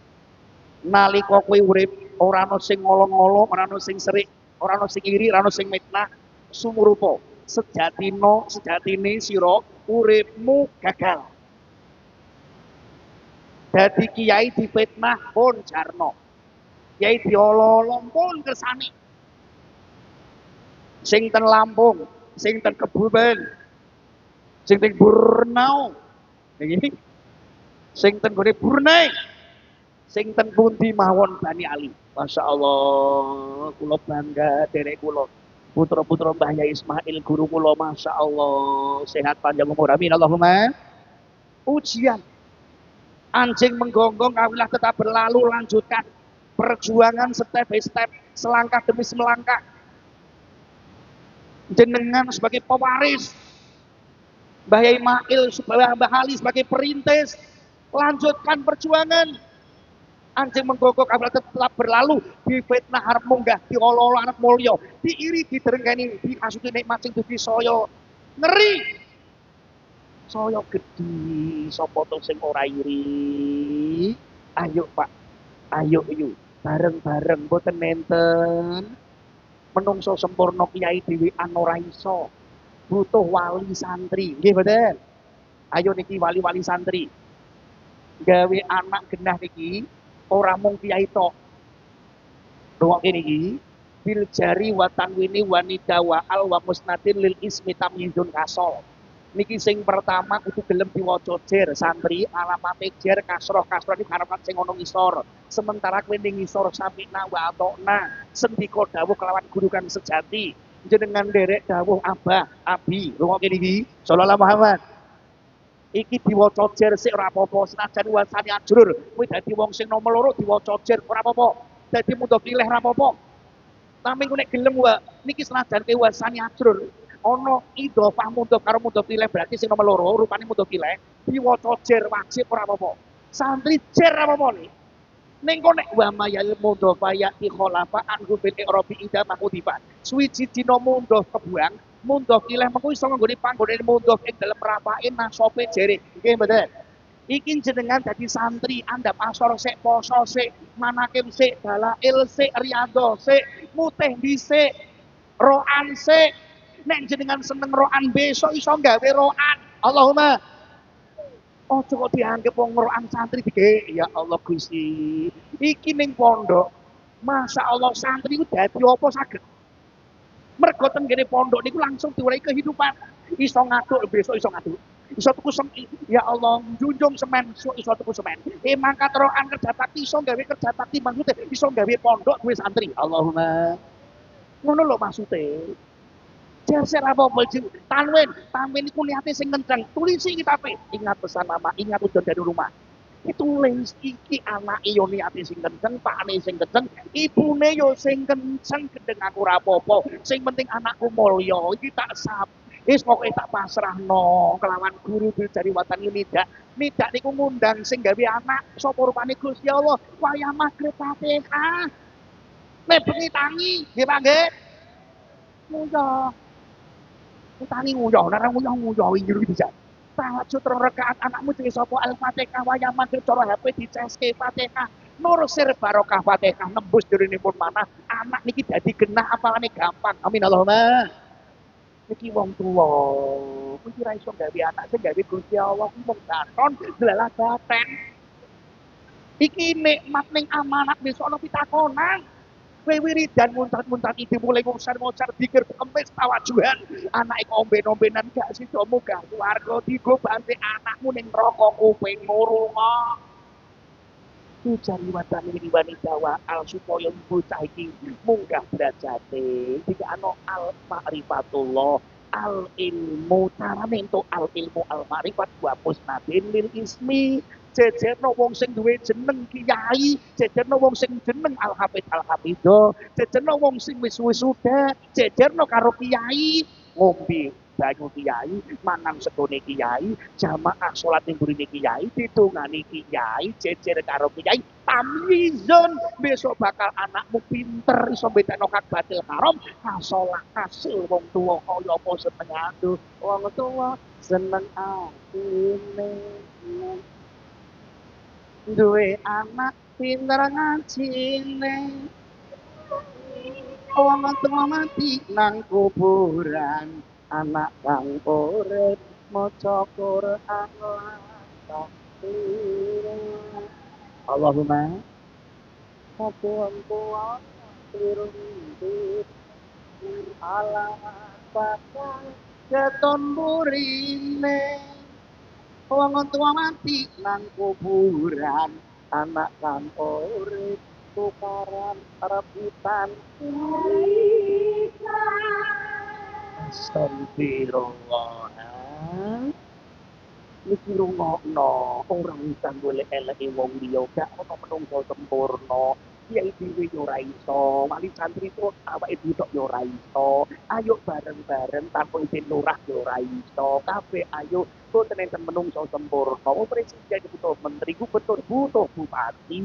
Nalika kowe urip ora ana sing ngolong-ngolong, ora ana sing serik, ora ana sing iri, ora ana sing mitnah, sumurupa sejatine sira uripmu gagal. Dadi kiai difitnah pun jarno. Kiai diolo-olo pun kersane. Sing ten Lampung, sing ten Kebumen, sing ten Borneo. Iki sing ten gone Brunei, sing ten pundi mawon Bani Ali. Masya Allah, kula bangga derek kula. Putra-putra Mbah Yai Ismail guru kula, masya Allah, sehat panjang umur, amin Allahumma. Ujian anjing menggonggong kawilah tetap berlalu, lanjutkan perjuangan step by step, selangkah demi selangkah. Jenengan sebagai pewaris, Mbah Yai Mail, Mbah Ali sebagai perintis, lanjutkan perjuangan. Anjing menggogok kawilah tetap berlalu, difitnah arep munggah, diolo-olo arep mulya, diiri didrengkeni, diasuti nikmat sing dugi saya. Ngeri. Saya gedhi, sapa to sing ora iri? Ayo Pak, ayo yuk, bareng-bareng mboten nenten. Menungso sempurna kiai dhewean ora iso. Butuh wali santri, nggih mboten? Ayo niki wali-wali santri. Gawe anak genah niki ora mung kiai tok. Rungokke niki, bil jari wa tanwini wa nidawa al wa musnadin lil ismi tamyizun kasol. Niki sing pertama kudu gelem diwaca jer santri, alamate jer kasroh iki harapan sing ana ngisor. Sementara kowe ning ngisor samina wa atokna, sendika dawuh kelawan guru kang sejati. Jenengan derek dawuh abah, abi. Rungokke niki, sallallahu Muhammad. Iki diwaca jer sik ora apa-apa, senajan wasane ajrur. Kowe dadi wong sing nomor loro diwaca jer ora apa-apa. Dadi mudah pilih ora apa-apa. Tapi nek gelem wa niki senajan kowe wasane ajrur. Ono idhofah mundhof karo mundhof pilih berarti sing nomor loro rupane mundhof pilih diwaca jer wajib ora apa-apa. Santri jer apa-apa nih. Ning kok nek wa mayal mundhof ya ikholafa anhu bil i'rabi ida makudifa. Suwiji dina mundhof kebuang, mundhof pilih mengko iso nggone panggone mundhof ing dalem rafain nasope jere. Nggih mboten? Iki jenengan dadi santri, andap asor sik, poso sik, manakim sik, dalail sik, riyadhah sik, mutih dhisik, roan sik. Nek jenengan seneng roan besok iso gawe roan. Allahumma. Ojo kok dianggep wong roan santri dige. Ya Allah Gusti. Iki ning pondok. Masya Allah santri ku dadi apa saged. Mergo ten kene pondok niku langsung diurai kehidupan. Iso ngaduk besok iso ngaduk. Iso tuku semen. Ya Allah, junjung semen iso tuku semen. Mangkat roan kerja bakti iso gawe kerja bakti maksudnya iso gawe pondok duwe santri. Allahumma. Ngono lho maksude. Jer apa tanwin iku niate sing kenceng. Tulisi kitabe. Ingat pesan mama, ingat udan dari rumah. Ditulis iki anake yo niate sing kenceng, pakne sing kenceng, ibune yo sing kenceng, gendeng aku ora apa-apa. Sing penting anakku mulya. Iki tak sap. Wis pokoke tak pasrahno kelawan guru dari watan nidak. Nidak niku ngundang sing gawe anak sapa rupane Gusti Allah. Wayah magrib Fatihah. Nek bengi tangi, nggih Pak nggih. Mulya. Tangi nguyah, ora nguyah njero bisa. Tahajud rakaat anakmu dhewe sapa Al-Fatihah wayah magrib cara HP diceske Fatihah. Nur sir barokah Fatihah nembus dirinipun manah. Anak niki dadi genah apalane gampang. Amin Allahumma. Niki wong tuwa, kuwi ora iso gawe anak sing gawe Gusti Allah ku mung baton delalah baten. Iki nikmat ning amanat besok ana pitakonan. Kowe wiridan muntat-muntat iki mulai ngocar-ngocar dikir kemis tawajuhan. Anake omben-ombenan gak sida munggah swarga digo bante anakmu ning neraka kuping ngrungo. Cari watan ini wanita al supaya bocah iki munggah derajate. Jika ana al ma'rifatullah al ilmu carane entuk al ilmu al ma'rifat wa musnadin lil ismi. Jejerno wong sing duwe jeneng kiai, jejerno wong sing jeneng al hafid al hafidzah, jejerno wong sing wis wisuda, jejerno karo kiai, ngombe banyu kiai, mangan segone kiai, jamaah salat ning burine kiai, ditungani kiai, jejer karo kiai, tamyizun besok bakal anakmu pinter iso bedakno hak batil haram, kasolah hasil wong tuwa kaya apa seneng aduh, wong tuwa seneng atine. Duwe anak pinter ngajine wong tua mati nang kuburan anak kang urip maca Quran lan takbir. Allahumma muga-muga dirundit ala bakal keton burine wong tua mati nang kuburan anak kang urip tukaran rebutan astagfirullah. Iki rungokno ora usah golek eleke wong liya gak ono menungso sempurna. Kiai dhewe yo ora iso, wali santri kok awake dhewe tok yo ora iso. Ayo bareng-bareng tanpa izin lurah yo ora iso. Kabeh ayo boten enten menungso sempurna. Presiden butuh menteri, gubernur butuh bupati.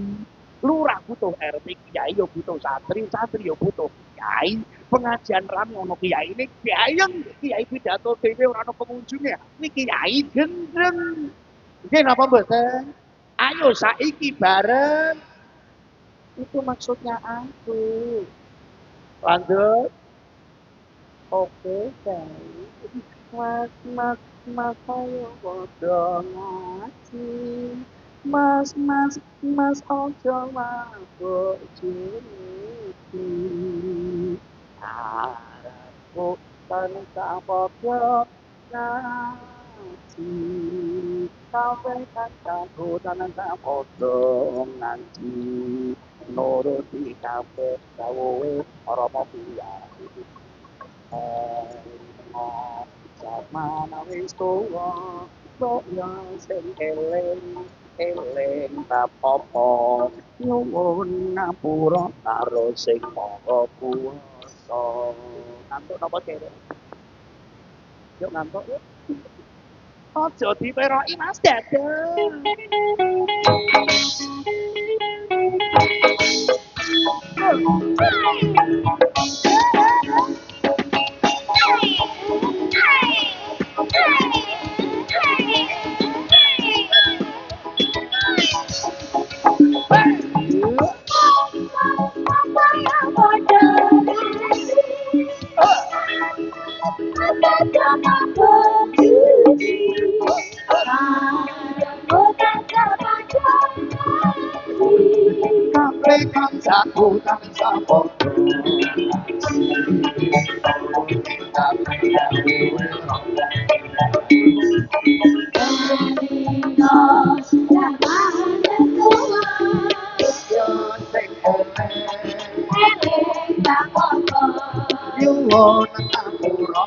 Lurah butuh RT, kiai yo butuh santri, santri yo butuh kiai. Pengajian rame ono kiai ini kiai pidato dhewe ora ono pengunjunge. Ini kiai gendeng. Nggih napa mboten? Ayo saiki bareng. Itu maksudnya aku. Lanjut. Oke, baik. Mas ayo padha ngaji. Mas ojo mabuk judi. Arepku tansah padha ngaji. Kabeh kancaku tansah padha ngaji. Nuruti kabeh dawuhe Rama Piyai. Zaman wis tuwa, kok yo sing eling apa nyuwun ngapura karo sing maha kuwasa. Ngantuk napa kere? Yuk ngantuk yuk. Aja diperoki Mas Dadang. Kabeh kancaku tansah padha nyuwun ngapura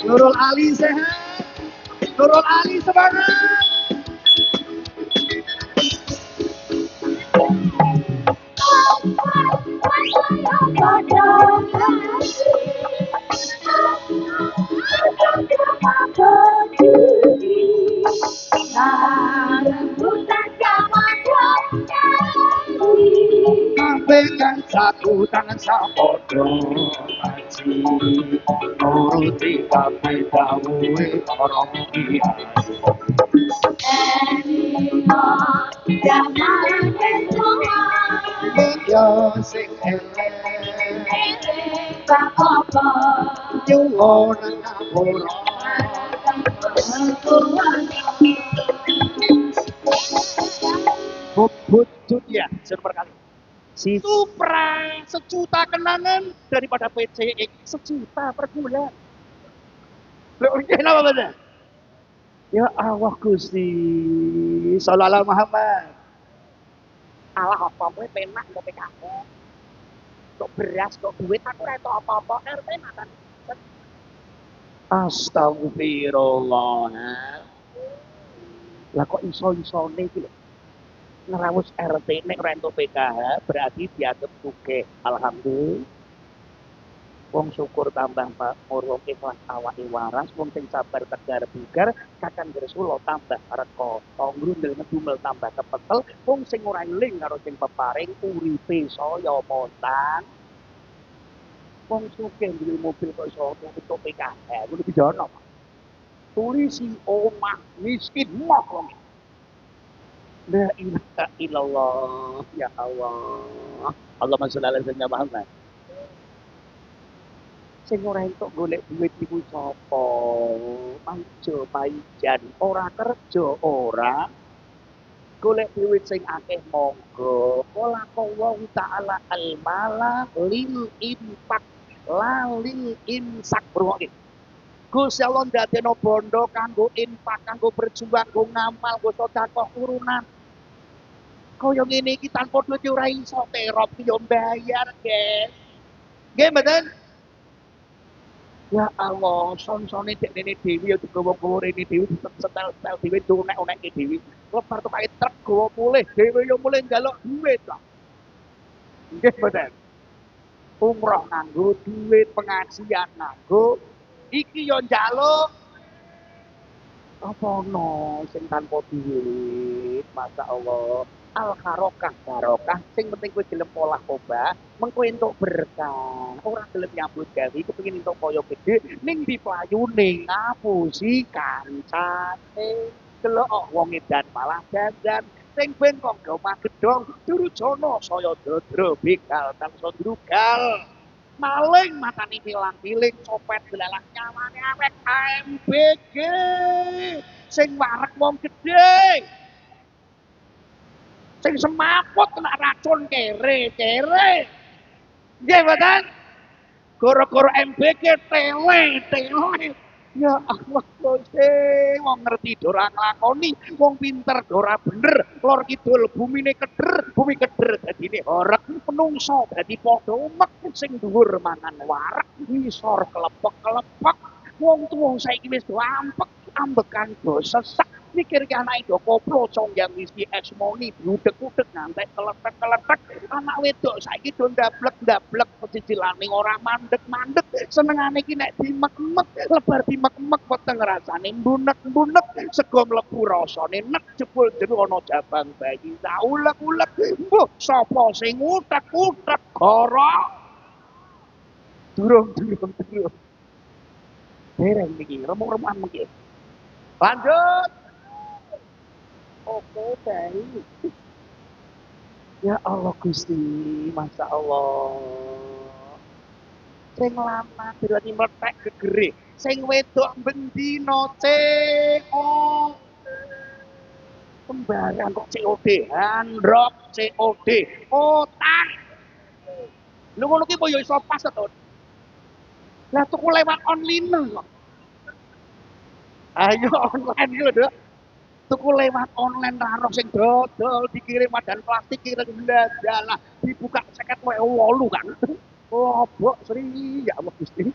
Nurul Ali sehat. Nurul Ali semangat. Kabeh kancaku tansah padha ngaji. Nuruti kabeh dawuhe Rama Piyai. Yo sing eling nyuwun ngapura bubut ya super kali si Supra sejuta kenangan daripada PCX sejuta per bulan. Lho kenapa bener? Ya Allah Gusti sallallahu Muhammad. Allah apa-apa penak kok PKK. Kok beras, kok duit aku ora entuk apa-apa RT makan. Astagfirullah. Lah kok iso-isone iki lho. Nerawus RT nek ora entuk PKH berarti dianggap sugih. Alhamdulillah. Wong syukur tambah makmur, wong ikhlas awake waras, wong sing sabar tegar bugar, kakang Gresula tambah reka, wong grundel ngedumel tambah kepetel, wong sing ora eling karo sing peparing uripe saya montan. Wong sugih duwe mobil kok iso nutuk PKH, kuwi pidana. tulisi omah miskin moh. La ilaha illallah ya Allah. Allahumma sholli ala sayyidina Muhammad. Sing ora entuk golek duit iku sapa? Panjo paijan ora kerja ora golek duit sing akeh monggo. Wala wong ta'ala al mala lil infak lalil imsak berwakil. Gusti Allah ndadekno bondo kanggo infak, kanggo berjuang, kanggo ngamal, kanggo sedekah urunan. Kaya ngene iki tanpa duit ora iso terop yo bayar, guys. Nggih mboten? Ya Allah, son-sone dek dene dhewe ya digawa-gawa rene dhewe setel-setel dhewe donek-onekke dhewe. Lebar tukake truk gawa mulih dhewe ya mulih njaluk duit kok. Nggih mboten? Umroh nganggo duit, pengajian nganggo iki ya njaluk apa ono sing tanpa duit, masyaallah. Al barokah barokah sing penting kowe gelem olah obah mengko entuk berkah ora gelem nyambut gawe kepengin entuk kaya gede ning diplayune ngapusi kancane delok wong edan malah dandan sing ben kok omah gedhong durujana saya dodro begal tangsa drugal maling matane pilang-piling copet belalang nyawane awet AMBG sing wareg wong gedhe sing semaput kena racun kere. Nggih mboten? Gara-gara MBK tele. Ya Allah Gusti, wong ngerti ora nglakoni, wong pinter ora bener. Lor kidul bumine keder, bumi keder dadine horeg, menungso dadi padha umek sing dhuwur mangan wareg, ngisor kelepek-kelepek. Wong tuwa saiki wis ampek, ambekan do sesak. Mikir ke anak itu koplo congyang wisi esmoni budek-budek ngantek keletek-keletek anak wedok saiki do ndablek-ndablek pecicilane ora mandek-mandek senengane ki nek dimek-mek lebar dimek-mek weteng rasane mbunek-mbunek sego mlebu rasane nek jebul jero ana jabang bayi saulek-ulek mbuh sapa sing utek-utek goro durung dereng iki remuk-remukan mengki lanjut. Oke, baik. Ya Allah Gusti, Masya Allah. Sing lanang berarti meletek gegere. Sing wedok bendino CO. Kembaran kok COD, handrok COD, otak. Lu ngono ki koyo iso pas to. Lah tuku lewat online kok. Ayo online ku lho. Tuku lewat online raro sing dodol dikirim wadan plastik kirim dalah dibuka 58 kan. Oh, bok Sri, ya Allah Gusti.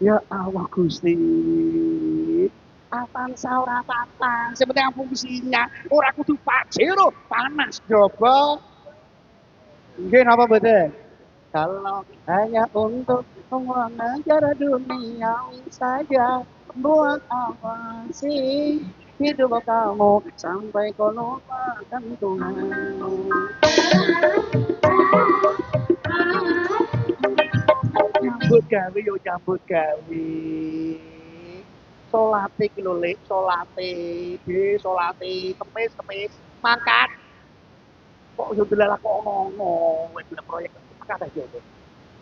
Ya Allah Gusti. Avanza ora apa-apa, sing penting fungsinya ora kudu pajero, panas coba. Nggih napa mboten? Kalau hanya untuk mengajar dunia saja buat apa sih hidup kamu sampai kau lupakan Tuhan. Nyambut gawe yo nyambut gawe. Salate iki lho Lek, salate kemis makan. Kok yo delalah kok ono wis proyek kata yo.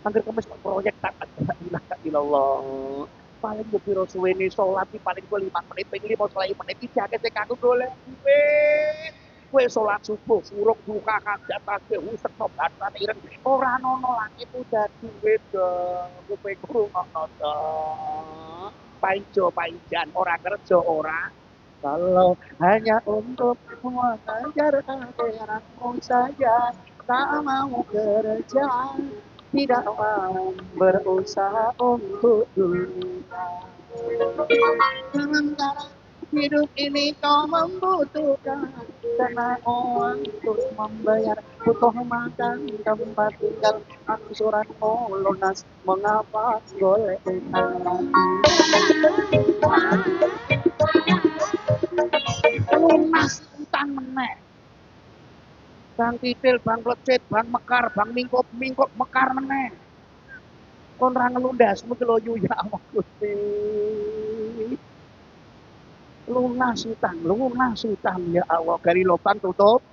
Angger kemis proyek tak ilaha illallah. Paling yo piro suwene salat iki paling 5 menit, ping 5 menit iki akeh sing aku golek duit. Kowe salat subuh, suruk buka kadat kabeh usek tobatane ireng. Ora ono langit udah duit dong. Kowe krungono to. Paijo paijan ora kerja ora. Kalau hanya untuk mengajar akhiratmu saja, tak mau kerja, tidak mau berusaha untuk dunia. Sementara hidup ini kau membutuhkan, karena uang terus membayar, butuh makan, tempat tinggal, angsuranmu lunas, mengapa golek utang? Lunas utang meneh. Bang Titil, Bang Plecit, Bang Mekar, Bang Mingkup mekar meneh. kon ra ngelundasmu ki lho yu ya Allah Gusti. Lunas utang ya Allah. Gari lubang tutup.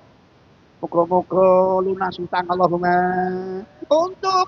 Muga-muga lunas utang Allahumma. Untuk